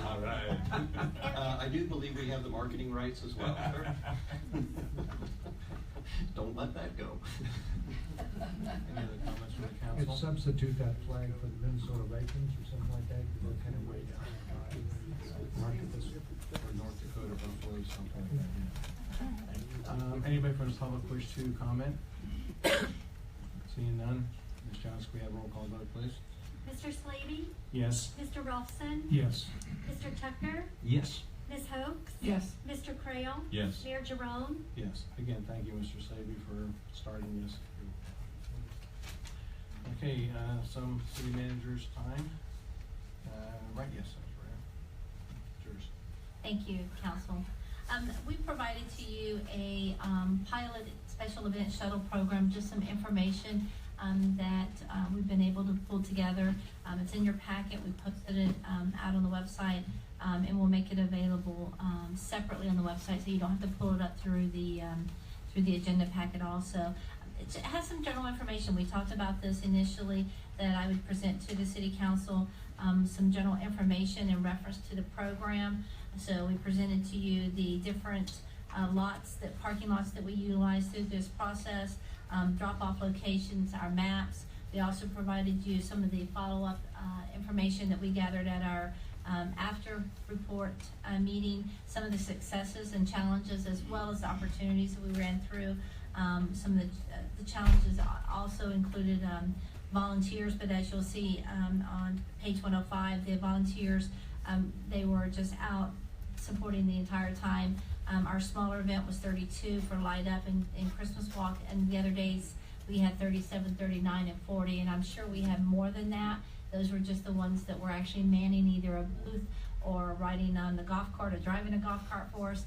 All right. I do believe we have the marketing rights as well, sir. Don't let that go. Any other comments from the I'd council? substitute that flag for the Minnesota Vikings or something like that, because they're kind of way down. Market this. Or North Dakota Buffalo, something like that. Anybody from the public wish to comment? Seeing none, Ms. Johnson, can we have roll call vote, please? Mr. Slavy? Yes. Mr. Rolfson? Yes. Mr. Tucker? Yes. Ms. Hoax? Yes. Mr. Crail? Yes. Mayor Jerome? Yes. Again, thank you, Mr. Slavy, for starting this. Okay, some city managers' time. Right, yes, that's right. Yours. Thank you, council. We provided to you a pilot special event shuttle program, just some information that we've been able to pull together. It's in your packet. We posted it out on the website, and we'll make it available separately on the website, so you don't have to pull it up through the agenda packet also. It has some general information. We talked about this initially, that I would present to the city council some general information in reference to the program. So we presented to you the different parking lots that we utilize through this process, drop-off locations, our maps. We also provided you some of the follow-up information that we gathered at our after report meeting, some of the successes and challenges, as well as the opportunities that we ran through. Some of the challenges also included volunteers, but as you'll see on page 105, the volunteers, they were just out supporting the entire time. Our smaller event was 32 for Light Up and Christmas Walk, and the other days we had 37, 39, and 40, and I'm sure we have more than that. Those were just the ones that were actually manning either a booth or riding on the golf cart or driving a golf cart for us.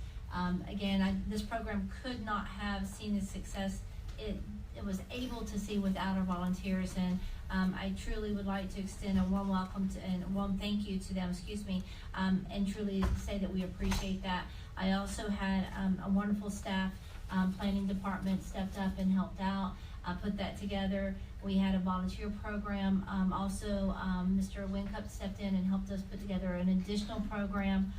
Again, this program could not have seen the success it was able to see without our volunteers, and I truly would like to extend a warm welcome and a warm thank you to them, and truly say that we appreciate that. I also had a wonderful staff, planning department stepped up and helped out, put that together. We had a volunteer program. Also, Mr. Wincup stepped in and helped us put together an additional program.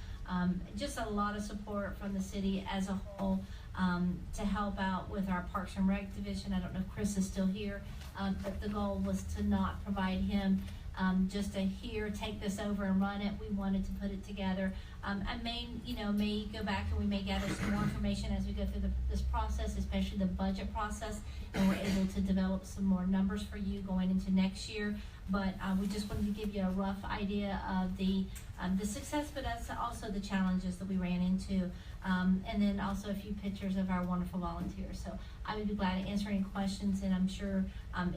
Just a lot of support from the city as a whole to help out with our Parks and Rec division. I don't know if Chris is still here, but the goal was to not provide him just to take this over and run it. We wanted to put it together. I may go back and we may gather some more information as we go through this process, especially the budget process, and we're able to develop some more numbers for you going into next year. But we just wanted to give you a rough idea of the success, but also the challenges that we ran into, and then also a few pictures of our wonderful volunteers. So I would be glad to answer any questions, and I'm sure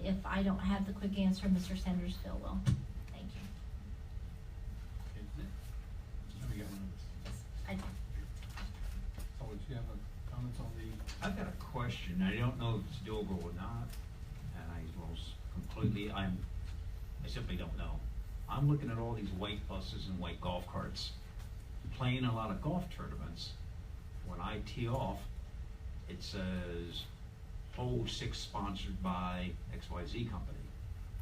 if I don't have the quick answer, Mr. Sandersfield will. Thank you. I do. Oh, would you have a comments on the? I've got a question. I don't know if it's doable or not, and I most completely, I simply don't know. I'm looking at all these white buses and white golf carts, playing a lot of golf tournaments. When I tee off, it says, hole 6 sponsored by XYZ company,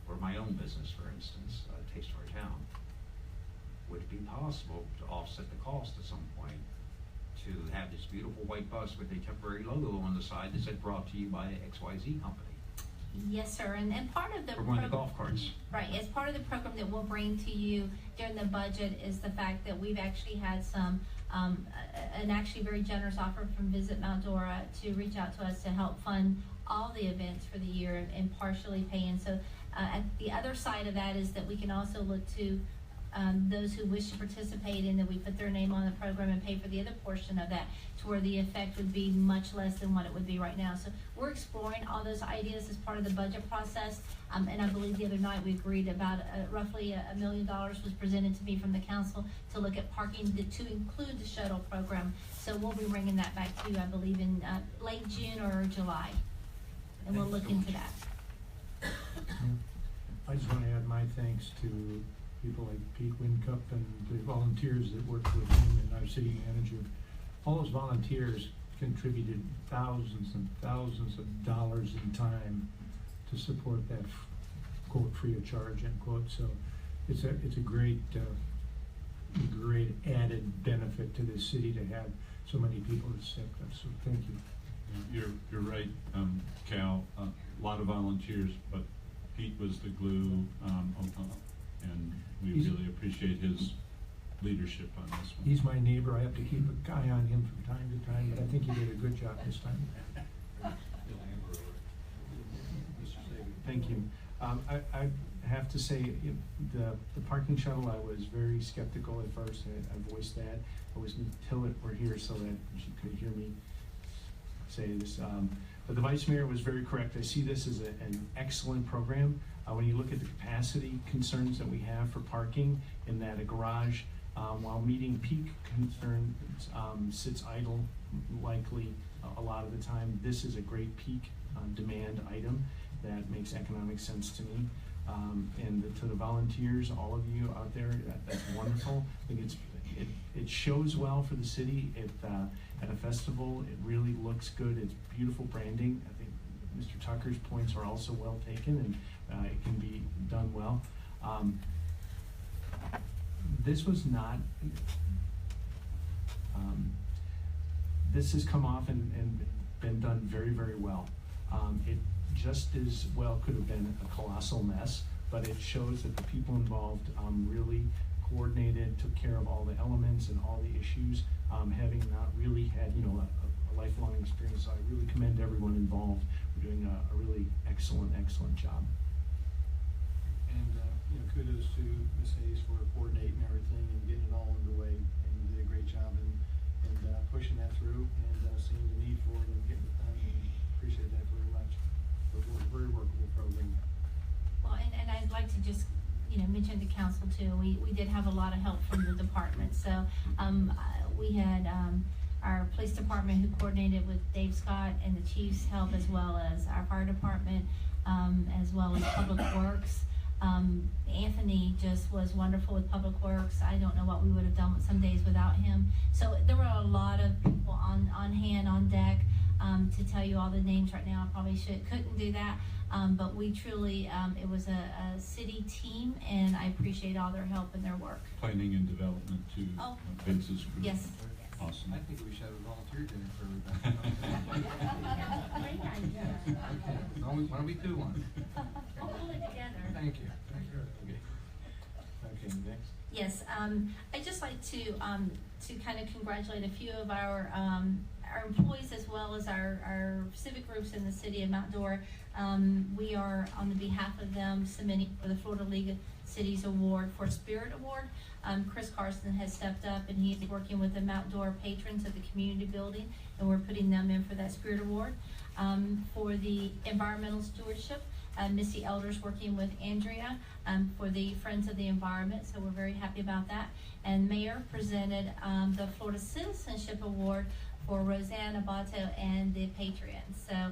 or my own business, for instance, Taste Our Town. Would it be possible to offset the cost at some point to have this beautiful white bus with a temporary logo on the side that said brought to you by XYZ company? Yes, sir, and part of the Or one of the golf carts. Right, as part of the program that we'll bring to you during the budget is the fact that we've actually had some, an actually very generous offer from Visit Mount Dora to reach out to us to help fund all the events for the year and partially pay in. So at the other side of that is that we can also look to those who wish to participate in that we put their name on the program and pay for the other portion of that, to where the effect would be much less than what it would be right now. So we're exploring all those ideas as part of the budget process, and I believe the other night we agreed about roughly $1 million was presented to me from the council to look at parking to include the shuttle program. So we'll be bringing that back to you, I believe, in late June or July, and we'll look into that. I just want to add my thanks to people like Pete Wincup and the volunteers that worked with him and our city manager. All those volunteers contributed thousands and thousands of dollars in time to support that quote free of charge end quote. So it's a great great added benefit to the city to have so many people that stepped up. So thank you. You're right, Cal. A lot of volunteers, but Pete was the glue, and we really appreciate his leadership on this one. He's my neighbor. I have to keep an eye on him from time to time, but I think he did a good job this time. Thank you. I have to say, the parking shuttle, I was very skeptical at first. I voiced that. It was until it were here so that she could hear me say this. But the Vice Mayor was very correct. I see this as an excellent program. When you look at the capacity concerns that we have for parking, in that a garage, while meeting peak concerns, sits idle likely a lot of the time, this is a great peak demand item that makes economic sense to me. And to the volunteers, all of you out there, that's wonderful. I think it shows well for the city. At a festival, it really looks good. It's beautiful branding. I think Mr. Tucker's points are also well taken, and it can be done well. This was not, this has come off and been done very, very well. It just as well could have been a colossal mess, but it shows that the people involved really coordinated, took care of all the elements and all the issues, having not really had a lifelong experience. So I really commend everyone involved for doing a really excellent job. kudos to Ms. Hayes for coordinating everything and getting it all underway, and you did a great job in pushing that through and seeing the need for it and getting it done, and appreciate that very much. It was a very workable program. Well, and I'd like to just, mention to council too, we did have a lot of help from the department. So, we had, our police department who coordinated with Dave Scott and the chief's help, as well as our fire department, as well as Public Works. Anthony just was wonderful with Public Works. I don't know what we would have done some days without him. So there were a lot of people on hand, on deck. To tell you all the names right now, I probably couldn't do that. But we truly, it was a city team, and I appreciate all their help and their work. Planning and development too, Oh. Vince's group. Yes. Awesome. I think we should have a volunteer dinner for everybody. Why don't we do one? We'll pull it together. Thank you. Okay. Okay, next. Yes, I'd just like to kind of congratulate a few of our employees, as well as our civic groups in the city of Mount Dora. We are, on the behalf of them, submitting for the Florida League of Cities Award for Spirit Award. Chris Carson has stepped up, and he's working with the Mount Dora patrons of the community building, and we're putting them in for that Spirit Award. For the environmental stewardship, Missy Elder's working with Andrea for the Friends of the Environment, so we're very happy about that. And Mayor presented the Florida Citizenship Award for Roseanne Abato and the Patriots. So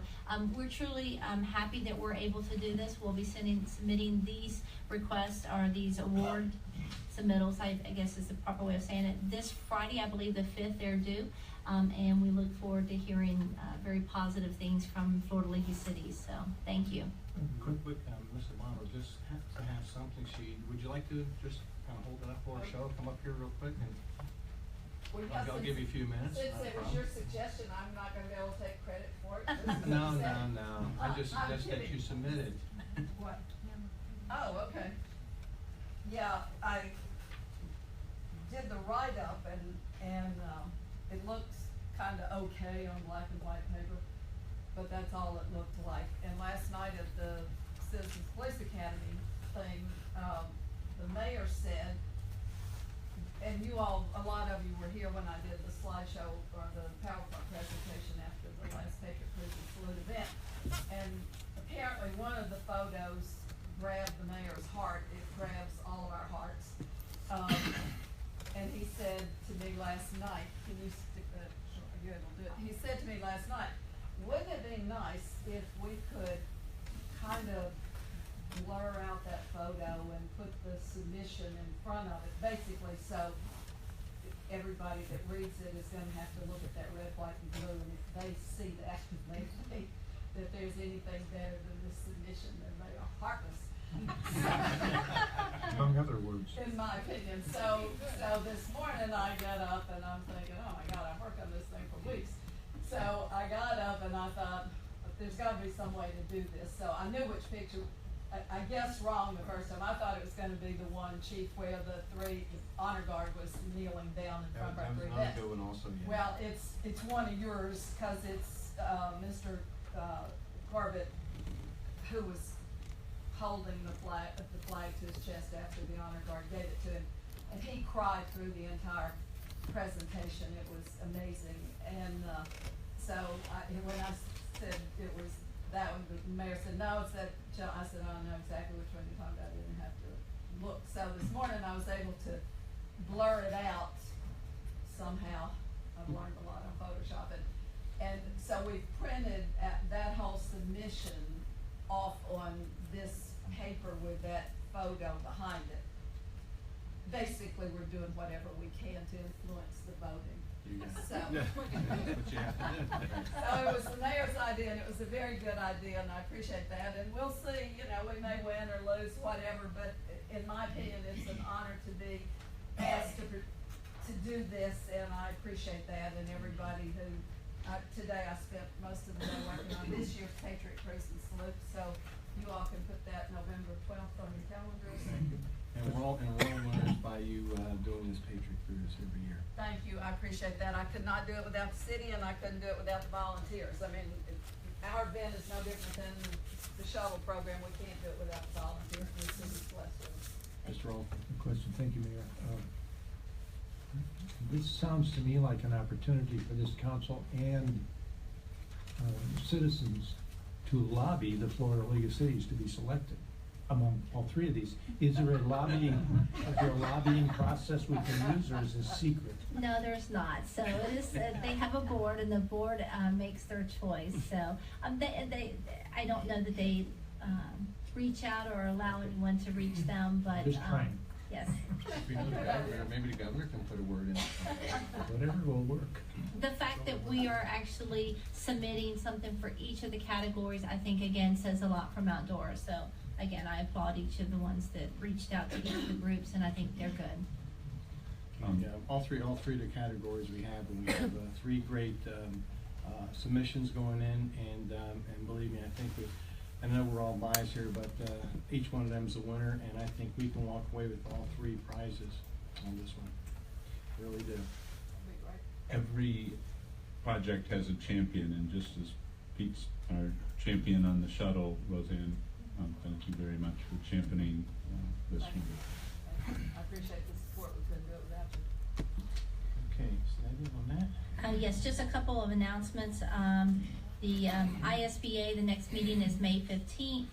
we're truly happy that we're able to do this. We'll be submitting these requests, or these award submittals, I guess is the proper way of saying it, this Friday. I believe the 5th they're due. And we look forward to hearing very positive things from Florida League of Cities. So thank you. Quick, Mr. Bono, just to have something, would you like to just kind of hold it up for a show? Come up here real quick, and Well, I'll give you a few minutes. Since not a it was problem. your suggestion, I'm not gonna be able to take credit for it. This is No. upsetting. I just I'm suggest that kidding. you submit it. What? Oh, okay. Yeah, I did the write-up, and it looks kinda okay on black and white paper, but that's all it looked like. And last night at the Citizens Police Academy thing, the mayor said, and you all, a lot of you were here when I did the slideshow or the PowerPoint presentation after the last Patriot Cruising Salute event. And apparently one of the photos grabbed the mayor's heart. It grabs all of our hearts. And he said to me last night, can you stick that, you're able to do it. He said to me last night, wouldn't it be nice if we could kind of blur out that photo and put the submission in front of it, basically, so everybody that reads it is gonna have to look at that red, white, and blue, and if they see that, they think that there's anything better than this submission, then they are heartless. Among other words. In my opinion. So this morning I got up and I'm thinking, oh my God, I've worked on this thing for weeks. So I got up and I thought, there's gotta be some way to do this. So I knew which picture, I guessed wrong the first time. I thought it was gonna be the one, Chief, where the honor guard was kneeling down in front of our That was three another vets. good one also, yeah. Well, it's one of yours, cause it's, Mr. Corbett, who was holding the flag to his chest after the honor guard gave it to him. And he cried through the entire presentation. It was amazing. And, when I said it was that one, the mayor said, no, it's that, I said, I don't know exactly which one you're talking about. I didn't have to look. So this morning I was able to blur it out somehow. I've learned a lot on Photoshop. And so we printed that whole submission off on this paper with that photo behind it. Basically, we're doing whatever we can to influence the voting. So, But you have to do. so it was the mayor's idea, and it was a very good idea, and I appreciate that. And we'll see, we may win or lose, whatever, but in my opinion, it's an honor to be asked to do this, and I appreciate that. And everybody who, today I spent most of the day working on this year's Patriot Cruising Salute, so you all can put that November 12th on your calendars. Thank you. And we're all winners by you doing this Patriot Cruise every year. Thank you, I appreciate that. I could not do it without the city, and I couldn't do it without the volunteers. I mean, our event is no different than the shuttle program. We can't do it without the volunteers, and the city's blessed with it. Mr. Rolfe. Question, thank you, Mayor. This sounds to me like an opportunity for this council and citizens to lobby the Florida League of Cities to be selected among all three of these. Is there a lobbying process we can use, or is this secret? No, there's not. So it is, they have a board, and the board makes their choice. So I don't know that they reach out or allow anyone to reach them, but Just trying. yes. Maybe the governor can put a word in. Whatever will work. The fact that we are actually submitting something for each of the categories, I think, again, says a lot for Mount Dora. So again, I applaud each of the ones that reached out to each of the groups, and I think they're good. Yeah, all three of the categories we have, and we have three great submissions going in, and believe me, I know we're all biased here, but each one of them is a winner, and I think we can walk away with all three prizes on this one. Really do. Every project has a champion, and just as Pete's our champion on the shuttle, Roseanne, thank you very much for championing this one. I appreciate the support. We couldn't do it without you. Okay, so that is on that. Yes, just a couple of announcements. The ISBA, the next meeting is May 15th.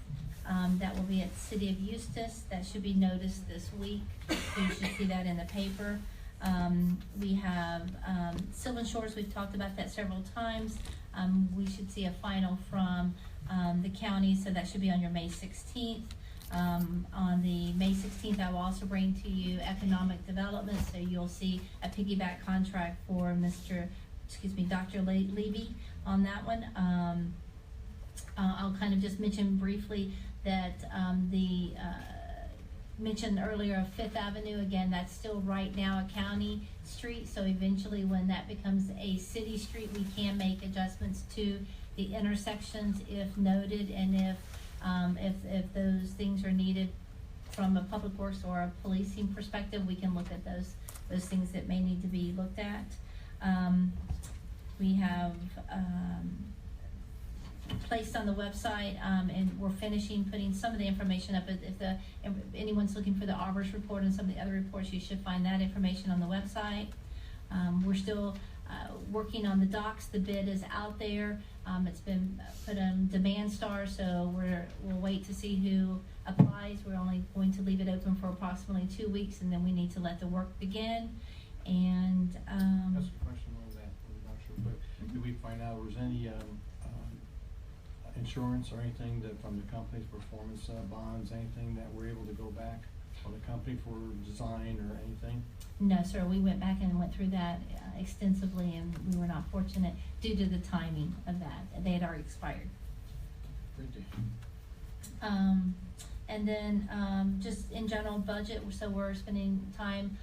That will be at the City of Eustis. That should be noticed this week. So you should see that in the paper. We have Sylvan Shores. We've talked about that several times. We should see a final from the county, so that should be on your May 16th. On the May 16th, I will also bring to you economic development, so you'll see a piggyback contract for Dr. Levy on that one. I'll kind of just mention briefly that the mentioned earlier of Fifth Avenue, again, that's still right now a county street, so eventually when that becomes a city street, we can make adjustments to the intersections if noted, and if those things are needed from a public works or a policing perspective, we can look at those things that may need to be looked at. We have placed on the website, and we're finishing putting some of the information up. If anyone's looking for the Arbors report and some of the other reports, you should find that information on the website. We're still working on the docks. The bid is out there. It's been put on Demand Star, so we'll wait to see who applies. We're only going to leave it open for approximately 2 weeks, and then we need to let the work begin. And That's a question on that. I'm not sure, but did we find out was any insurance or anything that from the company's performance bonds, anything that we're able to go back on the company for design or anything? no, sir, we went back and went through that extensively, and we were not fortunate due to the timing of that. They had already expired. Great deal. And then just in general budget, so we're spending time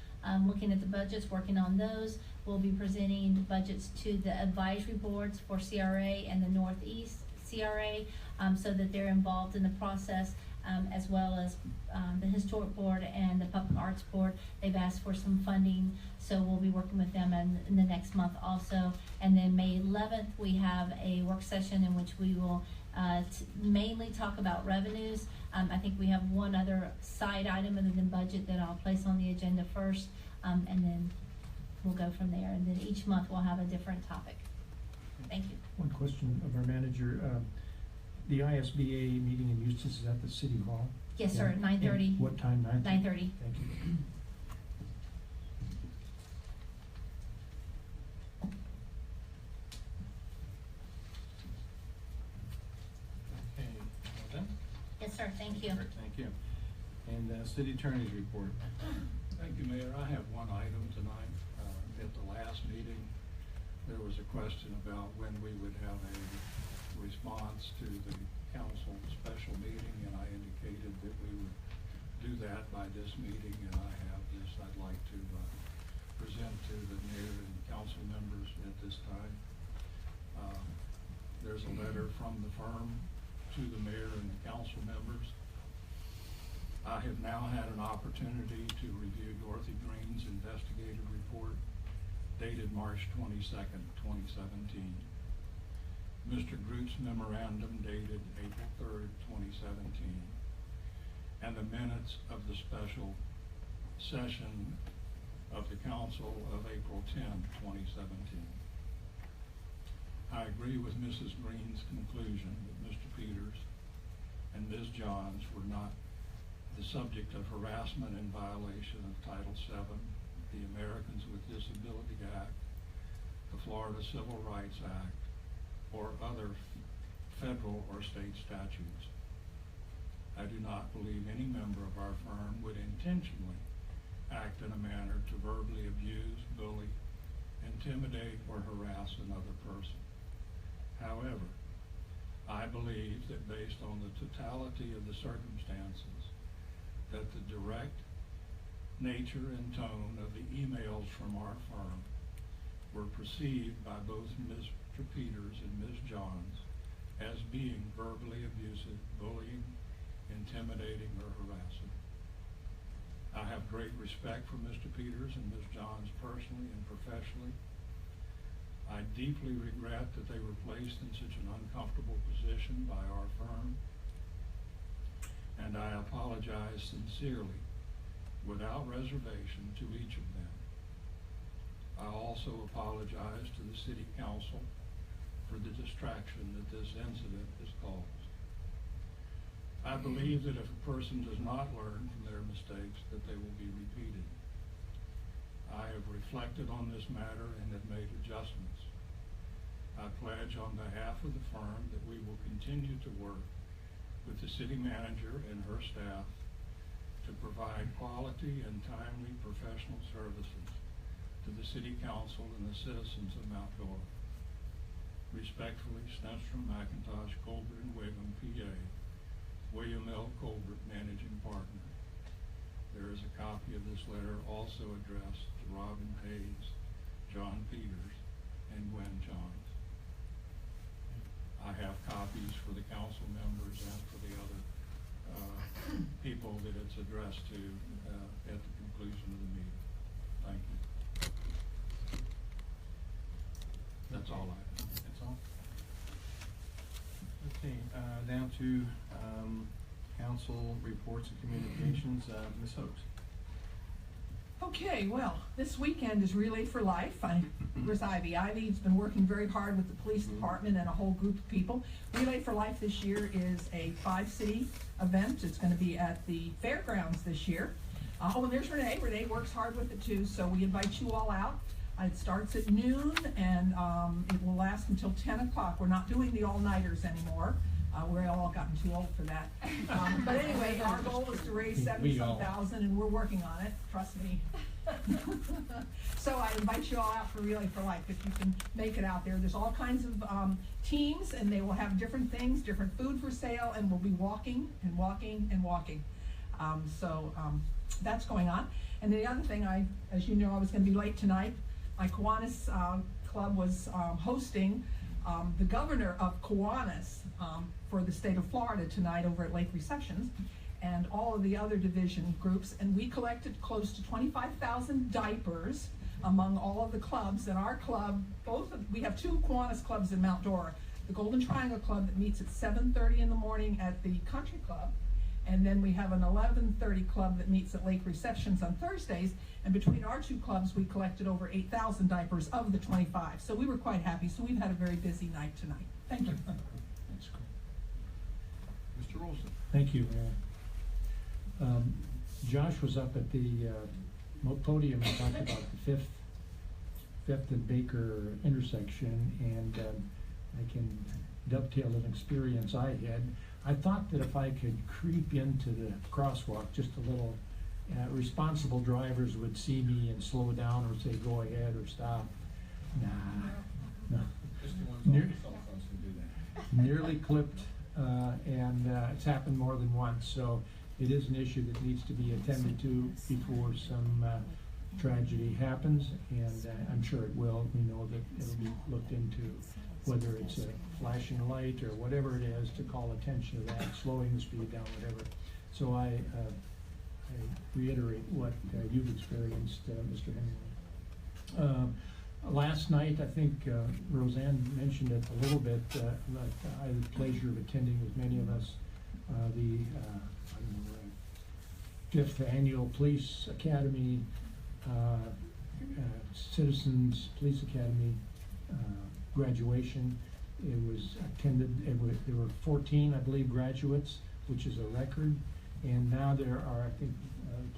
looking at the budgets, working on those. We'll be presenting budgets to the advisory boards for CRA and the Northeast CRA, so that they're involved in the process, as well as the Historic Board and the Public Arts Board. They've asked for some funding, so we'll be working with them in the next month also. And then May 11th, we have a work session in which we will mainly talk about revenues. I think we have one other side item other than budget that I'll place on the agenda first, and then we'll go from there. And then each month we'll have a different topic. Thank you. One question of our manager. The ISBA meeting in Eustis is at the City Hall? Yes, sir, at 9:30. And what time? 9:30. Thank you. Okay, well done. Yes, sir, thank you. Great, thank you. And City Attorney's report. Thank you, Mayor. I have one item tonight. At the last meeting, there was a question about when we would have a response to the council special meeting, and I indicated that we would do that by this meeting, and I have this I'd like to present to the mayor and council members at this time. There's a letter from the firm to the mayor and the council members. I have now had an opportunity to review Dorothy Green's investigative report dated March 22nd, 2017. Mr. Groot's memorandum dated April 3rd, 2017. and the minutes of the special session of the council of April 10, 2017. I agree with Mrs. Green's conclusion that Mr. Peters and Ms. Johns were not the subject of harassment in violation of Title VII, the Americans with Disability Act, the Florida Civil Rights Act, or other federal or state statutes. I do not believe any member of our firm would intentionally act in a manner to verbally abuse, bully, intimidate, or harass another person. However, I believe that based on the totality of the circumstances, that the direct nature and tone of the emails from our firm were perceived by both Mr. Peters and Ms. Johns as being verbally abusive, bullying, intimidating, or harassing. I have great respect for Mr. Peters and Ms. Johns personally and professionally. I deeply regret that they were placed in such an uncomfortable position by our firm, and I apologize sincerely, without reservation, to each of them. I also apologize to the City Council for the distraction that this incident has caused. I believe that if a person does not learn from their mistakes, that they will be repeated. I have reflected on this matter and have made adjustments. I pledge on behalf of the firm that we will continue to work with the city manager and her staff to provide quality and timely professional services to the City Council and the citizens of Mount Dora. Respectfully, Stenstrom, McIntosh, Colbert, and Wiggum, PA, William L. Colbert, Managing Partner. There is a copy of this letter also addressed to Robin Hayes, John Peters, and Gwen Johns. I have copies for the council members and for the other people that it's addressed to at the conclusion of the meeting. Thank you. That's all I have. That's all? Okay, down to council reports and communications. Ms. Hoax. Okay, well, this weekend is Relay for Life. Where's Ivy? Ivy's been working very hard with the police department and a whole group of people. Relay for Life this year is a 5-city event. It's going to be at the fairgrounds this year. Oh, and there's Renee. Renee works hard with it too, so we invite you all out. It starts at noon and it will last until 10 o'clock. We're not doing the all-nighters anymore. We're all gotten too old for that. But anyway, our goal is to raise $70,000 and we're working on it, trust me. So I invite you all out for Relay for Life if you can make it out there. There's all kinds of teams and they will have different things, different food for sale, and we'll be walking and walking and walking. So that's going on. And the other thing, as you know, I was going to be late tonight. My Kiwanis Club was hosting the governor of Kiwanis for the state of Florida tonight over at Lake Receptions, and all of the other division groups, and we collected close to 25,000 diapers among all of the clubs. And our club, we have 2 Kiwanis clubs in Mount Dora. The Golden Triangle Club that meets at 7:30 in the morning at the Country Club, and then we have an 11:30 club that meets at Lake Receptions on Thursdays. And between our 2 clubs, we collected over 8,000 diapers of the 25. So we were quite happy. So we've had a very busy night tonight. Thank you. That's great. Mr. Rolston. Thank you, Mayor. Josh was up at the podium and talked about the 5th and Baker intersection, and I can dovetail an experience I had. I thought that if I could creep into the crosswalk just a little, responsible drivers would see me and slow down or say go ahead or stop. No. Just the ones on the cell phones can do that. Nearly clipped, and it's happened more than once. So it is an issue that needs to be attended to before some tragedy happens, and I'm sure it will. We know that it'll be looked into, whether it's a flashing light or whatever it is, to call attention to that, slowing the speed down, whatever. So I reiterate what you've experienced, Mr. Hemingway. Last night, I think Roseanne mentioned it a little bit, I had the pleasure of attending with many of us, 5th Annual Police Academy, Citizens Police Academy graduation. It was attended, there were 14, I believe, graduates, which is a record. And now there are, I think,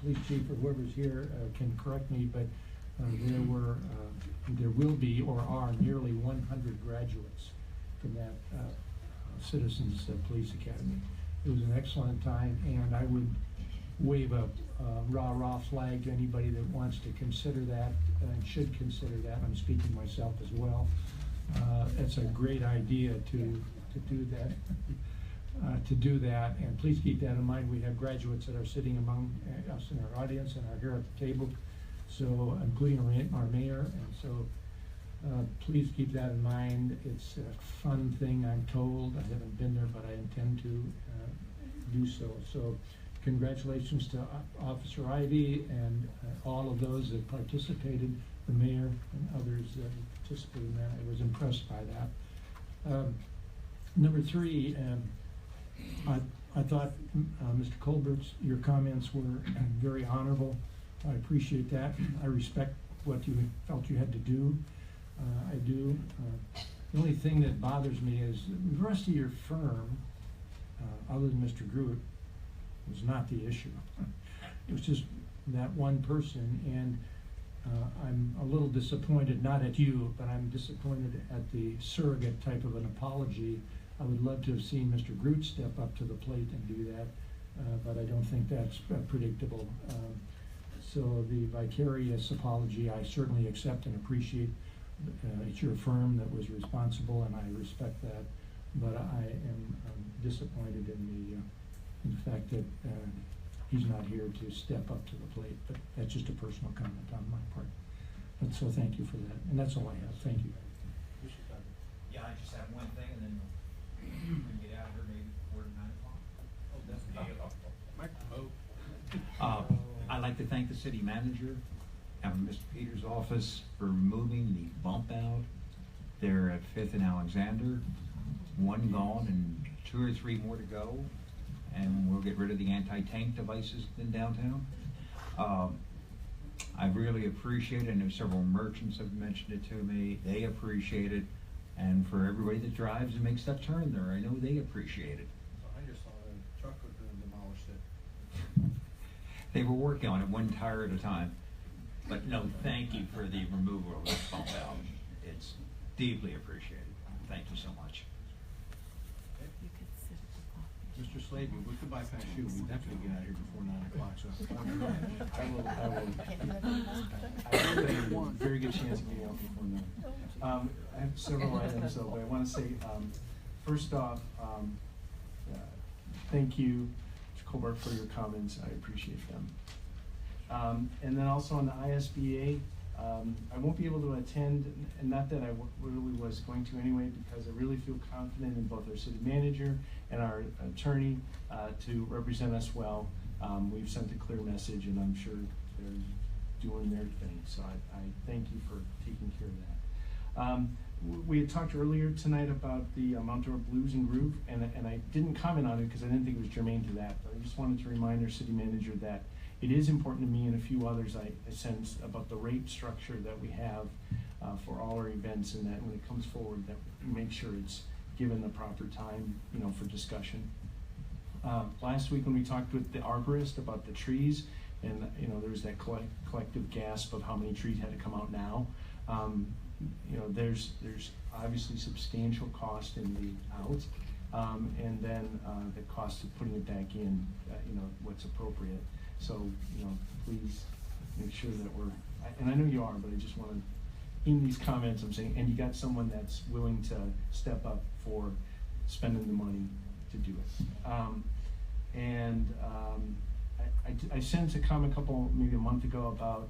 police chief or whoever's here can correct me, but there will be or are nearly 100 graduates from that Citizens Police Academy. It was an excellent time, and I would wave a rah-rah flag to anybody that wants to consider that and should consider that. I'm speaking myself as well. It's a great idea to do that. And please keep that in mind. We have graduates that are sitting among us in our audience and are here at the table, so including our mayor. And so please keep that in mind. It's a fun thing, I'm told. I haven't been there, but I intend to do so. So congratulations to Officer Ivy and all of those that participated, the mayor and others that participated in that. I was impressed by that. Number 3, I thought, Mr. Colbert's, your comments were very honorable. I appreciate that. I respect what you felt you had to do. I do. The only thing that bothers me is the rest of your firm, other than Mr. Groot, was not the issue. It was just that one person, and I'm a little disappointed, not at you, but I'm disappointed at the surrogate type of an apology. I would love to have seen Mr. Groot step up to the plate and do that, but I don't think that's predictable. So the vicarious apology, I certainly accept and appreciate. It's your firm that was responsible, and I respect that, but I am disappointed in the fact that he's not here to step up to the plate, but that's just a personal comment on my part. But so thank you for that, and that's all I have. Thank you. Yeah, I just have one thing, and then we can get out of here maybe before 9 o'clock. I'd like to thank the city manager and Mr. Peters' office for removing the bump out there at 5th and Alexander. One gone and 2 or 3 more to go, and we'll get rid of the anti-tank devices in downtown. I really appreciate it. I know several merchants have mentioned it to me. They appreciate it. And for everybody that drives and makes that turn there, I know they appreciate it. I just saw the truck was going to demolish it. They were working on it 1 tire at a time. But no, thank you for the removal of this bump out. It's deeply appreciated. Thank you so much. Mr. Slavy, we could bypass you. We definitely get out of here before 9 o'clock. So I will a very good chance of getting out before 9. I have several items though, but I want to say, first off, thank you, Mr. Colbert, for your comments. I appreciate them. And then also on the ISBA, I won't be able to attend, and not that I really was going to anyway, because I really feel confident in both our city manager and our attorney to represent us well. We've sent a clear message, and I'm sure they're doing their thing. So I thank you for taking care of that. We had talked earlier tonight about the Mount Dora Blues and Groove, and I didn't comment on it because I didn't think it was germane to that, but I just wanted to remind our city manager that it is important to me and a few others I sense about the rate structure that we have for all our events, and that when it comes forward that we make sure it's given the proper time, for discussion. Last week when we talked with the arborist about the trees, and there was that collective gasp of how many trees had to come out now. There's obviously substantial cost in the out, and then the cost of putting it back in, what's appropriate. So, please make sure that and I know you are, but I just want to, in these comments I'm saying, and you got someone that's willing to step up for spending the money to do it. I sent a comment maybe a month ago about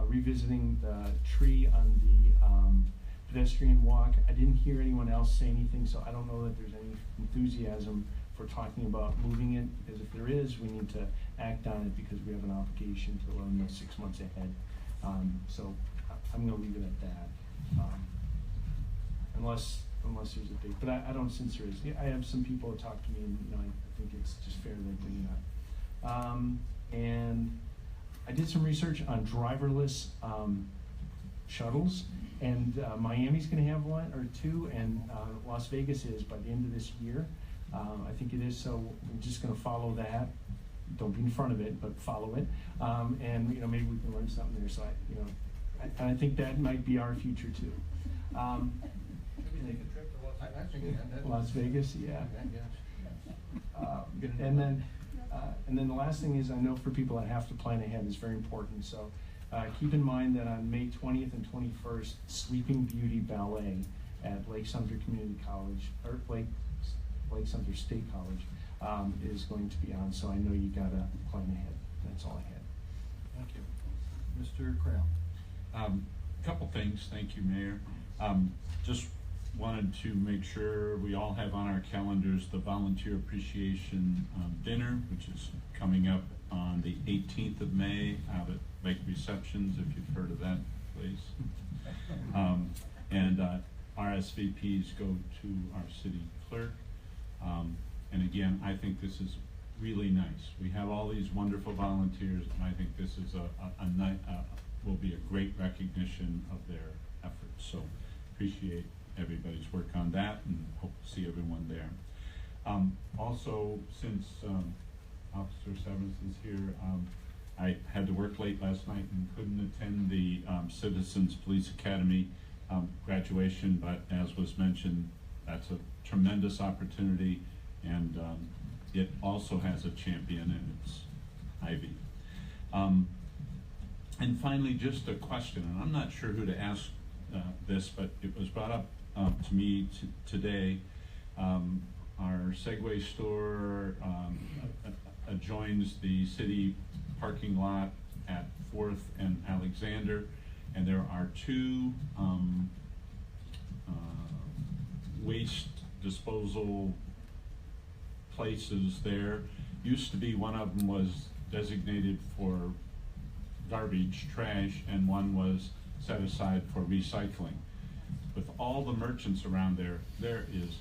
revisiting the tree on the pedestrian walk. I didn't hear anyone else say anything, so I don't know that there's any enthusiasm for talking about moving it, because if there is, we need to act on it because we have an obligation to learn those 6 months ahead. So I'm going to leave it at that, unless there's a date. But I don't sense there is. I have some people that talk to me, and I think it's just fair that they And I did some research on driverless shuttles, and Miami's gonna have one or two, and Las Vegas is by the end of this year. I think it is, so we're just gonna follow that. Don't be in front of it, but follow it. And, you know, maybe we can learn something there, so I think that might be our future too. Maybe take a trip to Las Vegas, yeah. And then the last thing is, I know for people that have to plan ahead is very important. So keep in mind that on May 20th and 21st, Sleeping Beauty Ballet at Lake Sumter Community College, or Lake Sumter State College, is going to be on. So I know you gotta plan ahead. That's all I had. Thank you. Mr. Crown. Couple things, thank you, Mayor. Just wanted to make sure we all have on our calendars the Volunteer Appreciation Dinner, which is coming up on the 18th of May out at Lake Receptions, if you've heard of that place. And RSVPs go to our city clerk. And again, I think this is really nice. We have all these wonderful volunteers, and I think this is will be a great recognition of their efforts. So appreciate everybody's work on that, and hope to see everyone there. Also, since Officer Severance is here, I had to work late last night and couldn't attend the Citizens Police Academy graduation, but as was mentioned, that's a tremendous opportunity, and it also has a champion, and it's Ivy. And finally, just a question, and I'm not sure who to ask this, but it was brought up to me today. Our Segway store adjoins the city parking lot at 4th and Alexander, and there are two waste disposal places there. Used to be one of them was designated for garbage, trash, and one was set aside for recycling. With all the merchants around there, there is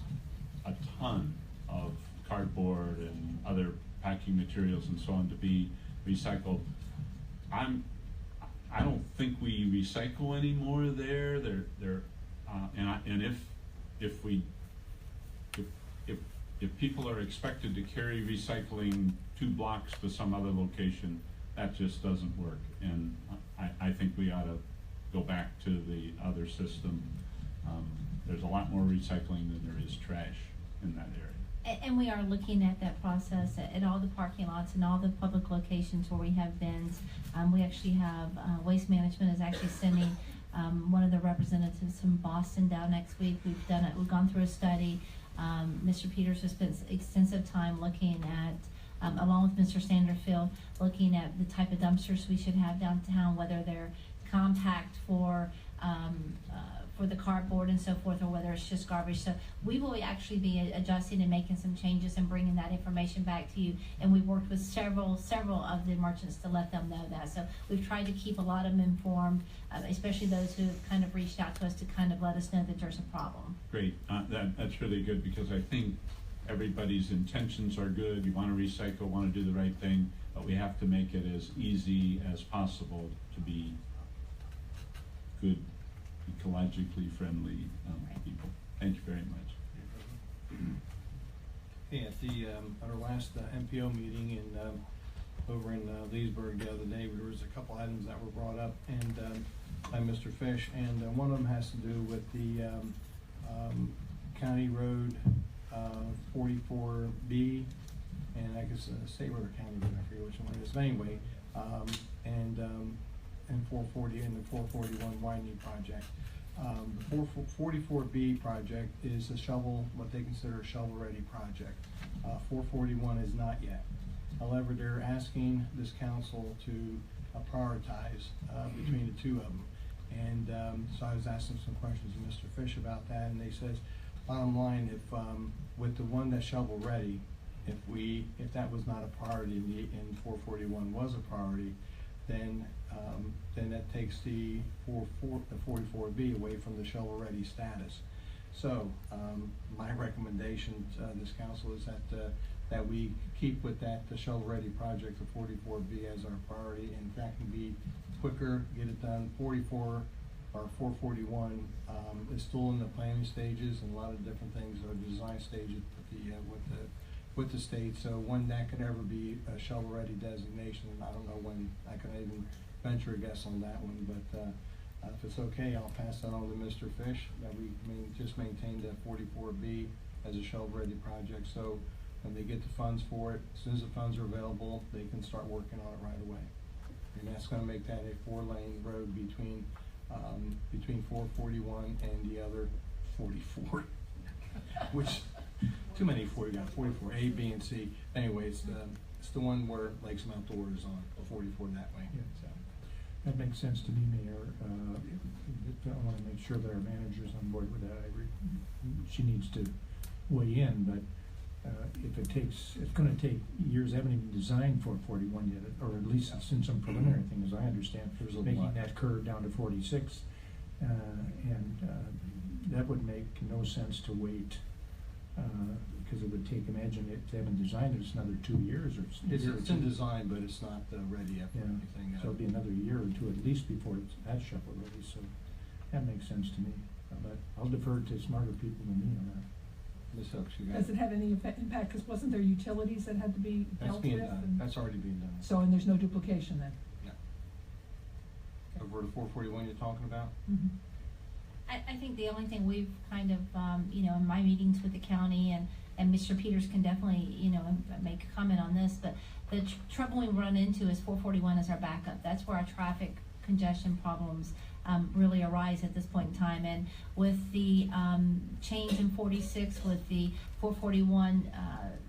a ton of cardboard and other packing materials and so on to be recycled. I don't think we recycle anymore there. If people are expected to carry recycling 2 blocks to some other location, that just doesn't work. And I think we ought to go back to the other system. There's a lot more recycling than there is trash in that area. And we are looking at that process at all the parking lots and all the public locations where we have bins. We actually have, Waste Management is actually sending one of the representatives from Boston down next week. We've gone through a study. Mr. Peters has spent extensive time looking at, along with Mr. Sanderfield, looking at the type of dumpsters we should have downtown, whether they're compact for the cardboard and so forth, or whether it's just garbage. So we will actually be adjusting and making some changes and bringing that information back to you. And we've worked with several of the merchants to let them know that. So we've tried to keep a lot of them informed, especially those who have kind of reached out to us to kind of let us know that there's a problem. Great, that's really good, because I think everybody's intentions are good. You want to recycle, want to do the right thing, but we have to make it as easy as possible to be good, ecologically friendly people. Thank you very much. Okay, at our last MPO meeting over in Leesburg the other day, there was a couple items that were brought up and by Mr. Fish, and one of them has to do with the County Road 44B, and I guess State Road or County Road, I forget which one it is. But anyway, and 440 and the 441 widening project. The 44B project is a what they consider a shovel-ready project. 441 is not yet. However, they're asking this council to prioritize between the two of them. And so I was asking some questions to Mr. Fish about that, and they says, bottom line, if with the one that's shovel-ready, if that was not a priority and 441 was a priority, then that takes the 44B away from the shovel-ready status. So my recommendation to this council is that that we keep with that, the shovel-ready project of 44B as our priority, and that can be quicker, get it done. 44 or 441 is still in the planning stages, and a lot of different things are design stages with the state. So when that could ever be a shovel-ready designation, I don't know when. I can even venture a guess on that one, but if it's okay, I'll pass that on to Mr. Fish, that we just maintain the 44B as a shovel-ready project. So when they get the funds for it, as soon as the funds are available, they can start working on it right away. And that's gonna make that a 4-lane road between 441 and the other 44, which, too many 40, got 44, A, B, and C. Anyway, it's the one where Lakes and Outdoors is on, 44 that way. Yeah. So. That makes sense to me, Mayor. I want to make sure that our manager's on board with that. She needs to weigh in, but if it's going to take years. I haven't even designed for 41 yet, or at least it's in some preliminary thing, as I understand, making that curve down to 46, and that would make no sense to wait. Because it would take, imagine if they haven't designed it, it's another 2 years or It's in design, but it's not ready yet for anything. So it'll be another year or two at least before that's shovel ready, so that makes sense to me. But I'll defer to smarter people than me on that. Ms. Hooks, you got Does it have any impact, because wasn't there utilities that had to be That's dealt being with? done. and- That's already being done. So, and there's no duplication then? Over the 441 you're talking about? Mhm. I think the only thing we've kind of, in my meetings with the county, and Mr. Peters can definitely, make a comment on this, but the trouble we run into is 441 is our backup. That's where our traffic congestion problems really arise at this point in time. And with the change in 46, with the 441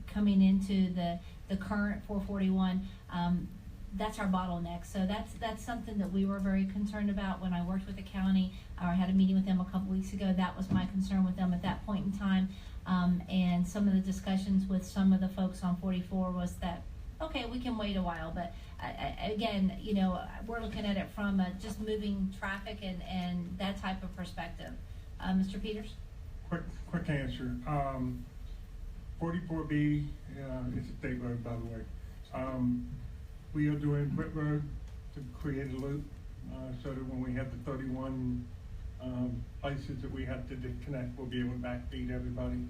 coming into the current 441, that's our bottleneck. So that's something that we were very concerned about when I worked with the county. I had a meeting with them a couple weeks ago. That was my concern with them at that point in time. And some of the discussions with some of the folks on 44 was that, okay, we can wait a while, but again, we're looking at it from just moving traffic and that type of perspective. Mr. Peters? Quick answer. 44B is a state road, by the way. We are doing Britt Road to create a loop, so that when we have the 31 places that we have to disconnect, we'll be able to backfeed everybody.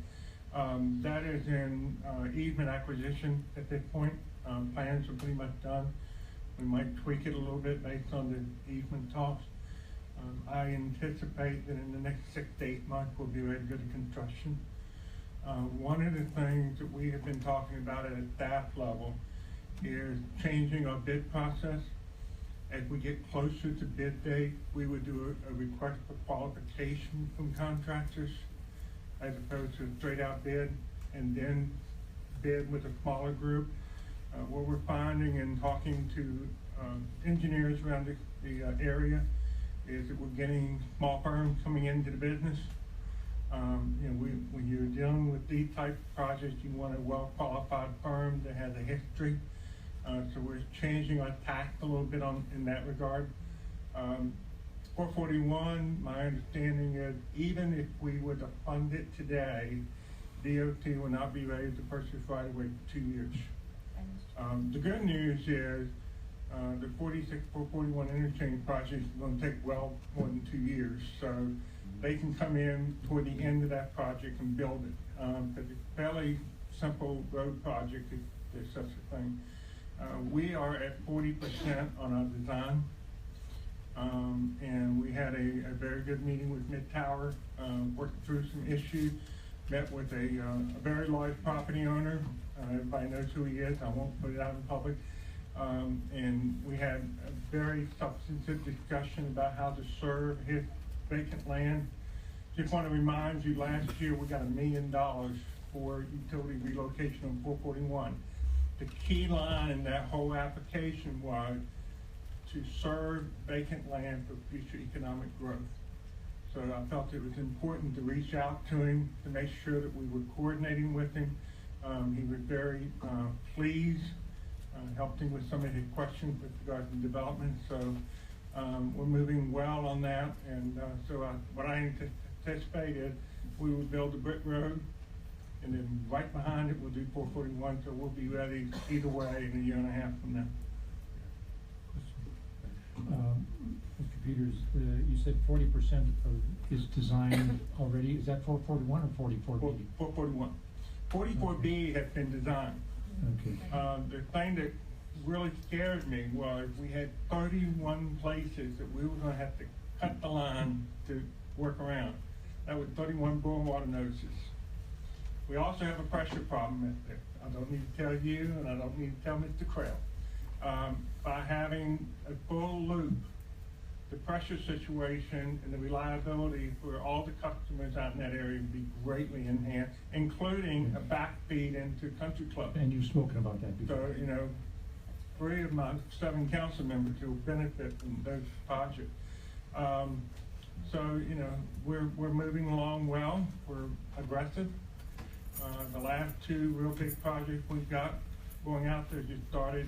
That is in easement acquisition at this point. Plans are pretty much done. We might tweak it a little bit based on the easement cost. I anticipate that in the next 6 to 8 months, we'll be ready to go to construction. One of the things that we have been talking about at a staff level is changing our bid process. As we get closer to bid date, we would do a request for qualification from contractors as opposed to a straight out bid and then bid with a smaller group. What we're finding in talking to engineers around the area is that we're getting small firms coming into the business. When you're dealing with these type of projects, you want a well-qualified firm that has a history. So we're changing our tact a little bit in that regard. 441, my understanding is even if we were to fund it today, DOT will not be ready to purchase right away for 2 years. The good news is the 441 interchange project is going to take well more than 2 years. So they can come in toward the end of that project and build it. Because it's a fairly simple road project if there's such a thing. We are at 40% on our design, and we had a very good meeting with Mid-Tower, worked through some issues, met with a very large property owner. Everybody knows who he is. I won't put it out in public. And we had a very substantive discussion about how to serve his vacant land. Just want to remind you, last year we got $1 million for utility relocation on 441. The key line in that whole application was to serve vacant land for future economic growth. So I felt it was important to reach out to him to make sure that we were coordinating with him. He was very pleased, helped him with some of his questions with regard to development. So we're moving well on that. And what I anticipate is we will build a brick road And then right behind it, we'll do 441, so we'll be ready either way in a year and a half from now. Mr. Peters, you said 40% is designed already. Is that 441 or 44B? 441. 44B has been designed. Okay. The thing that really scared me was we had 31 places that we were going to have to cut the line to work around. That was 31 boil water notices. We also have a pressure problem. I don't need to tell you, and I don't need to tell Mr. Krell. By having a full loop, the pressure situation and the reliability for all the customers out in that area would be greatly enhanced, including a back feed into Country Club. And you've spoken about that before. So, you know, 3 of my 7 council members will benefit from those projects. So, you know, we're moving along well. We're aggressive. The last 2 real big projects we've got going out there just started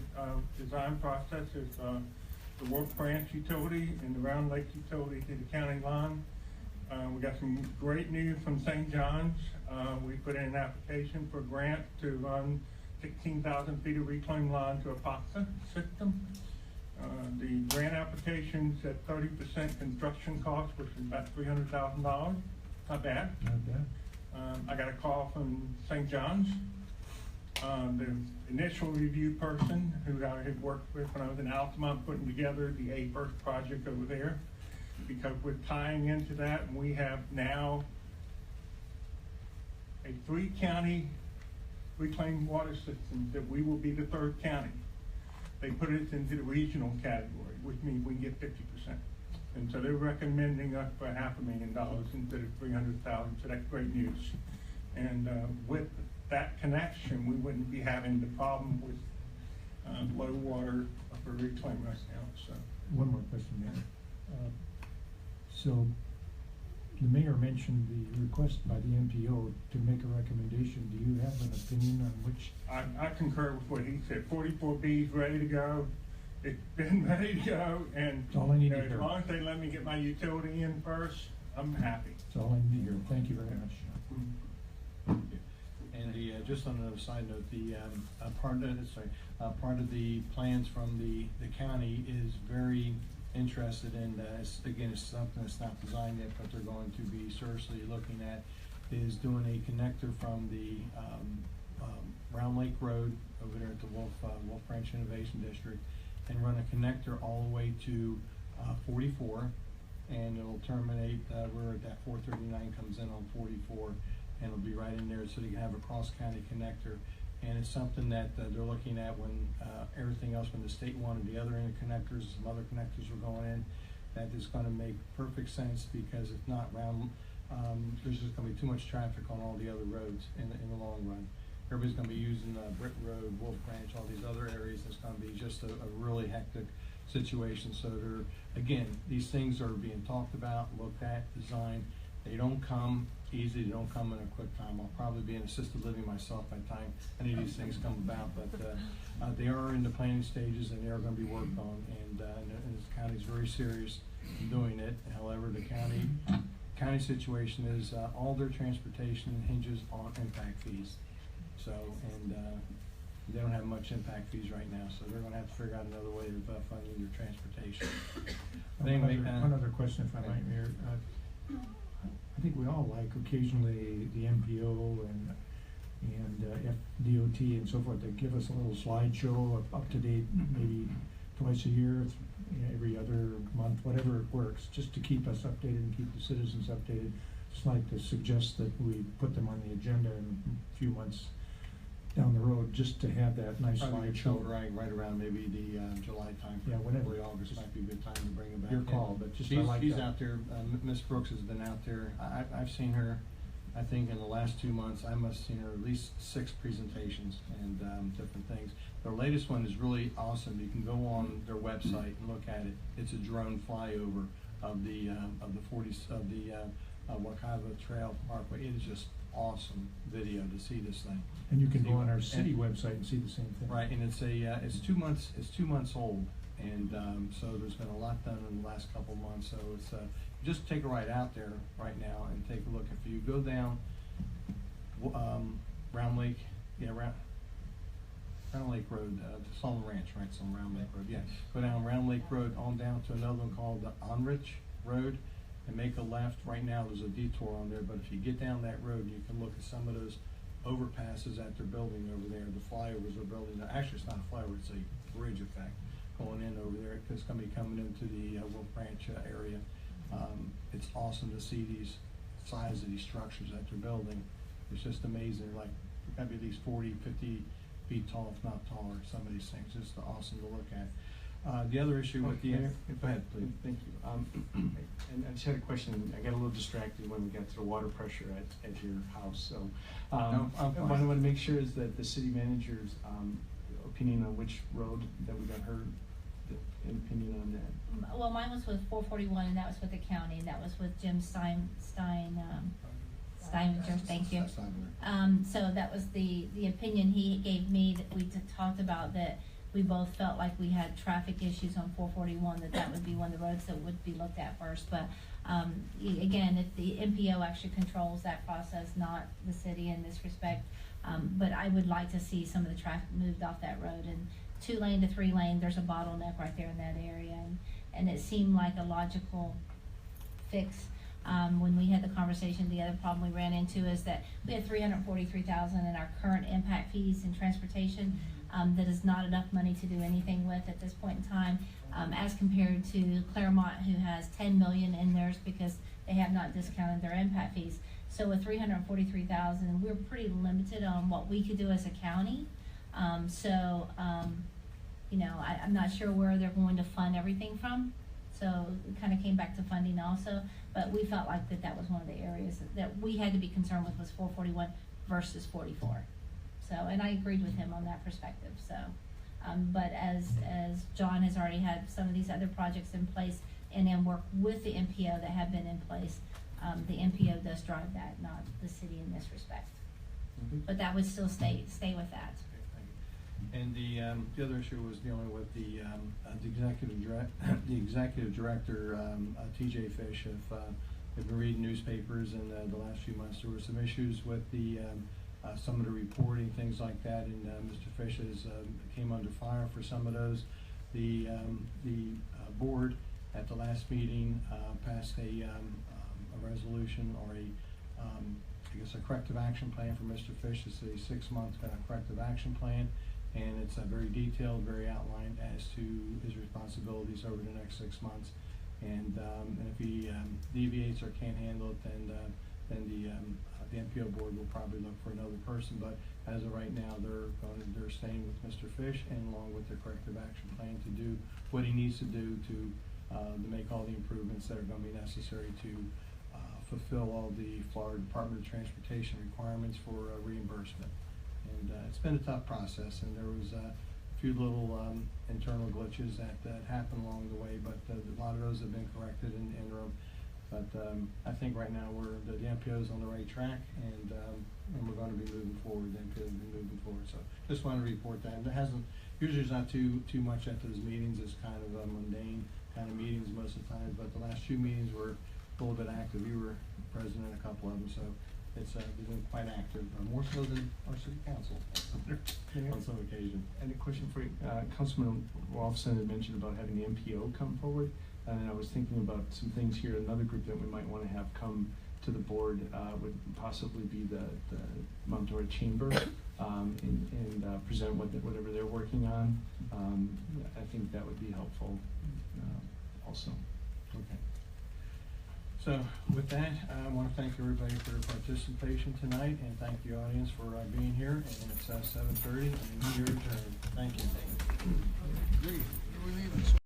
design process is the Wolf Branch utility and the Round Lake utility to the county line. We got some great news from St. John's. We put in an application for a grant to run 16,000 feet of reclaimed line to a FOXA system. The grant application's at 30% construction cost, which is about $300,000. Not bad. Not bad. I got a call from St. John's. The initial review person who I had worked with when I was in Altamont putting together the A-First project over there, because we're tying into that, and we have now a 3-county reclaimed water system that we will be the 3rd county. They put us into the regional category, which means we can get 50%. And so they're recommending us for $500,000 instead of $300,000, so that's great news. And with that connection, we wouldn't be having the problem with low water for reclaim right now. So One more question, Mayor. So the mayor mentioned the request by the MPO to make a recommendation. Do you have an opinion on which? I concur with what he said. 44B is ready to go. It's been ready to go, and That's all I need to as hear. long as they let me get my utility in first, I'm happy. That's all I need to hear. Thank you very much. And just on another side note, the part of the plans from the county is very interested in, it's something that's not designed yet, but they're going to be seriously looking at, is doing a connector from the Round Lake Road over there at the Wolf Branch Innovation District, and run a connector all the way to 44, and it'll terminate where that 439 comes in on 44, and it'll be right in there, so you can have a cross-county connector. And it's something that they're looking at when everything else, when the state wanted the other interconnectors, some other connectors were going in, that is gonna make perfect sense, because if not, there's just gonna be too much traffic on all the other roads in the long run. Everybody's gonna be using Brick Road, Wolf Branch, all these other areas. It's gonna be just a really hectic situation. So again, these things are being talked about, looked at, designed. They don't come easy, they don't come in a quick time. I'll probably be in assisted living myself by the time any of these things come about, but they are in the planning stages, and they are gonna be worked on, and the county's very serious in doing it. However, the county situation is all their transportation hinges on impact fees. So, and they don't have much impact fees right now, so they're gonna have to figure out another way of funding their transportation. But anyway, One other question, if I might, Mayor. I think we all like occasionally the MPO and FDOT and so forth to give us a little slideshow up to date, maybe twice a year, every other month, whatever works, just to keep us updated and keep the citizens updated. Just like to suggest that we put them on the agenda in a few months down the road, just to have that nice slideshow. Right around maybe the July time. Yeah, whenever. Early August might be a good time to bring it back. Your call, but just I she's, like she's that. out there. Miss Brooks has been out there. I've seen her. I think in the last 2 months, I must have seen her at least 6 presentations and different things. Their latest one is really awesome. You can go on their website and look at it. It's a drone flyover of the Wakava Trail Parkway. It is just awesome video to see this thing. And you can go on our city website and see the same thing. Right, and it's it's 2 months. It's 2 months old, and so there's been a lot done in the last couple of months. So it's just take a ride out there right now and take a look. If you go down Round Lake, yeah, Round Lake Road, the Sullivan Ranch, right, it's on Round Lake Road, yeah. Go down Round Lake Road on down to another one called the Onrich Road and make a left. Right now, there's a detour on there, but if you get down that road, you can look at some of those overpasses that they're building over there, the flyovers they're building. Actually, it's not a flyover, it's a bridge effect going in over there. It's gonna be coming into the Wolf Branch area. It's awesome to see these size of these structures that they're building. It's just amazing, like, they're gotta be at least 40, 50 feet tall, if not taller, some of these things, just awesome to look at. The other issue with the, Mayor, go ahead, please. Thank you. And I just had a question. I got a little distracted when we got to the water pressure at your house, so. No, I'm fine. What I want to make sure is that the city manager's, opinion on which road that we got heard, an opinion on that. Well, mine was with 441, and that was with the county, and that was with Jim Steininger, thank you. So that was the opinion he gave me, that we talked about, that we both felt like we had traffic issues on 441, that would be one of the roads that would be looked at first. But again, if the MPO actually controls that process, not the city in this respect. But I would like to see some of the traffic moved off that road, and 2-lane to 3-lane, there's a bottleneck right there in that area, and it seemed like a logical fix. When we had the conversation, the other problem we ran into is that we had $343,000 in our current impact fees and transportation. That is not enough money to do anything with at this point in time, as compared to Claremont, who has $10 million in theirs because they have not discounted their impact fees. So with $343,000, we're pretty limited on what we could do as a county. You know, I'm not sure where they're going to fund everything from. So it kind of came back to funding also, but we felt like that was one of the areas that we had to be concerned with, was 441 versus 44. So, and I agreed with him on that perspective. So, but as John has already had some of these other projects in place, and then work with the MPO that have been in place, the MPO does drive that, not the city in this respect. But that would still stay with that. And the other issue was dealing with the executive director, TJ Fish. If you've been reading newspapers in the last few months, there were some issues with the some of the reporting, things like that, and Mr. Fish came under fire for some of those. The board at the last meeting passed a resolution, or I guess a corrective action plan for Mr. Fish. It's a 6-month corrective action plan, and it's very detailed, very outlined as to his responsibilities over the next 6 months. And if he deviates or can't handle it, then the MPO board will probably look for another person. But as of right now, they're staying with Mr. Fish, and along with their corrective action plan to do what he needs to do to make all the improvements that are going to be necessary to fulfill all the Florida Department of Transportation requirements for reimbursement. And it's been a tough process, and there was a few little internal glitches that happened along the way, but a lot of those have been corrected in the interim. But I think right now the MPO is on the right track, and we're going to be moving forward. The MPO will be moving forward. So just wanted to report that. And it hasn't, usually it's not too much at those meetings. It's kind of mundane kind of meetings most of the time, but the last few meetings were a little bit active. You were president in a couple of them, so it's been quite active, more so than our city council on some occasion. And a question for you, Councilman Rolfson had mentioned about having the MPO come forward, and I was thinking about some things here. Another group that we might want to have come to the board would possibly be the Mount Dora Chamber, and present whatever they're working on. I think that would be helpful also. Okay. So with that, I want to thank everybody for their participation tonight, and thank the audience for being here. And it's 7:30, and we're adjourned. Thank you.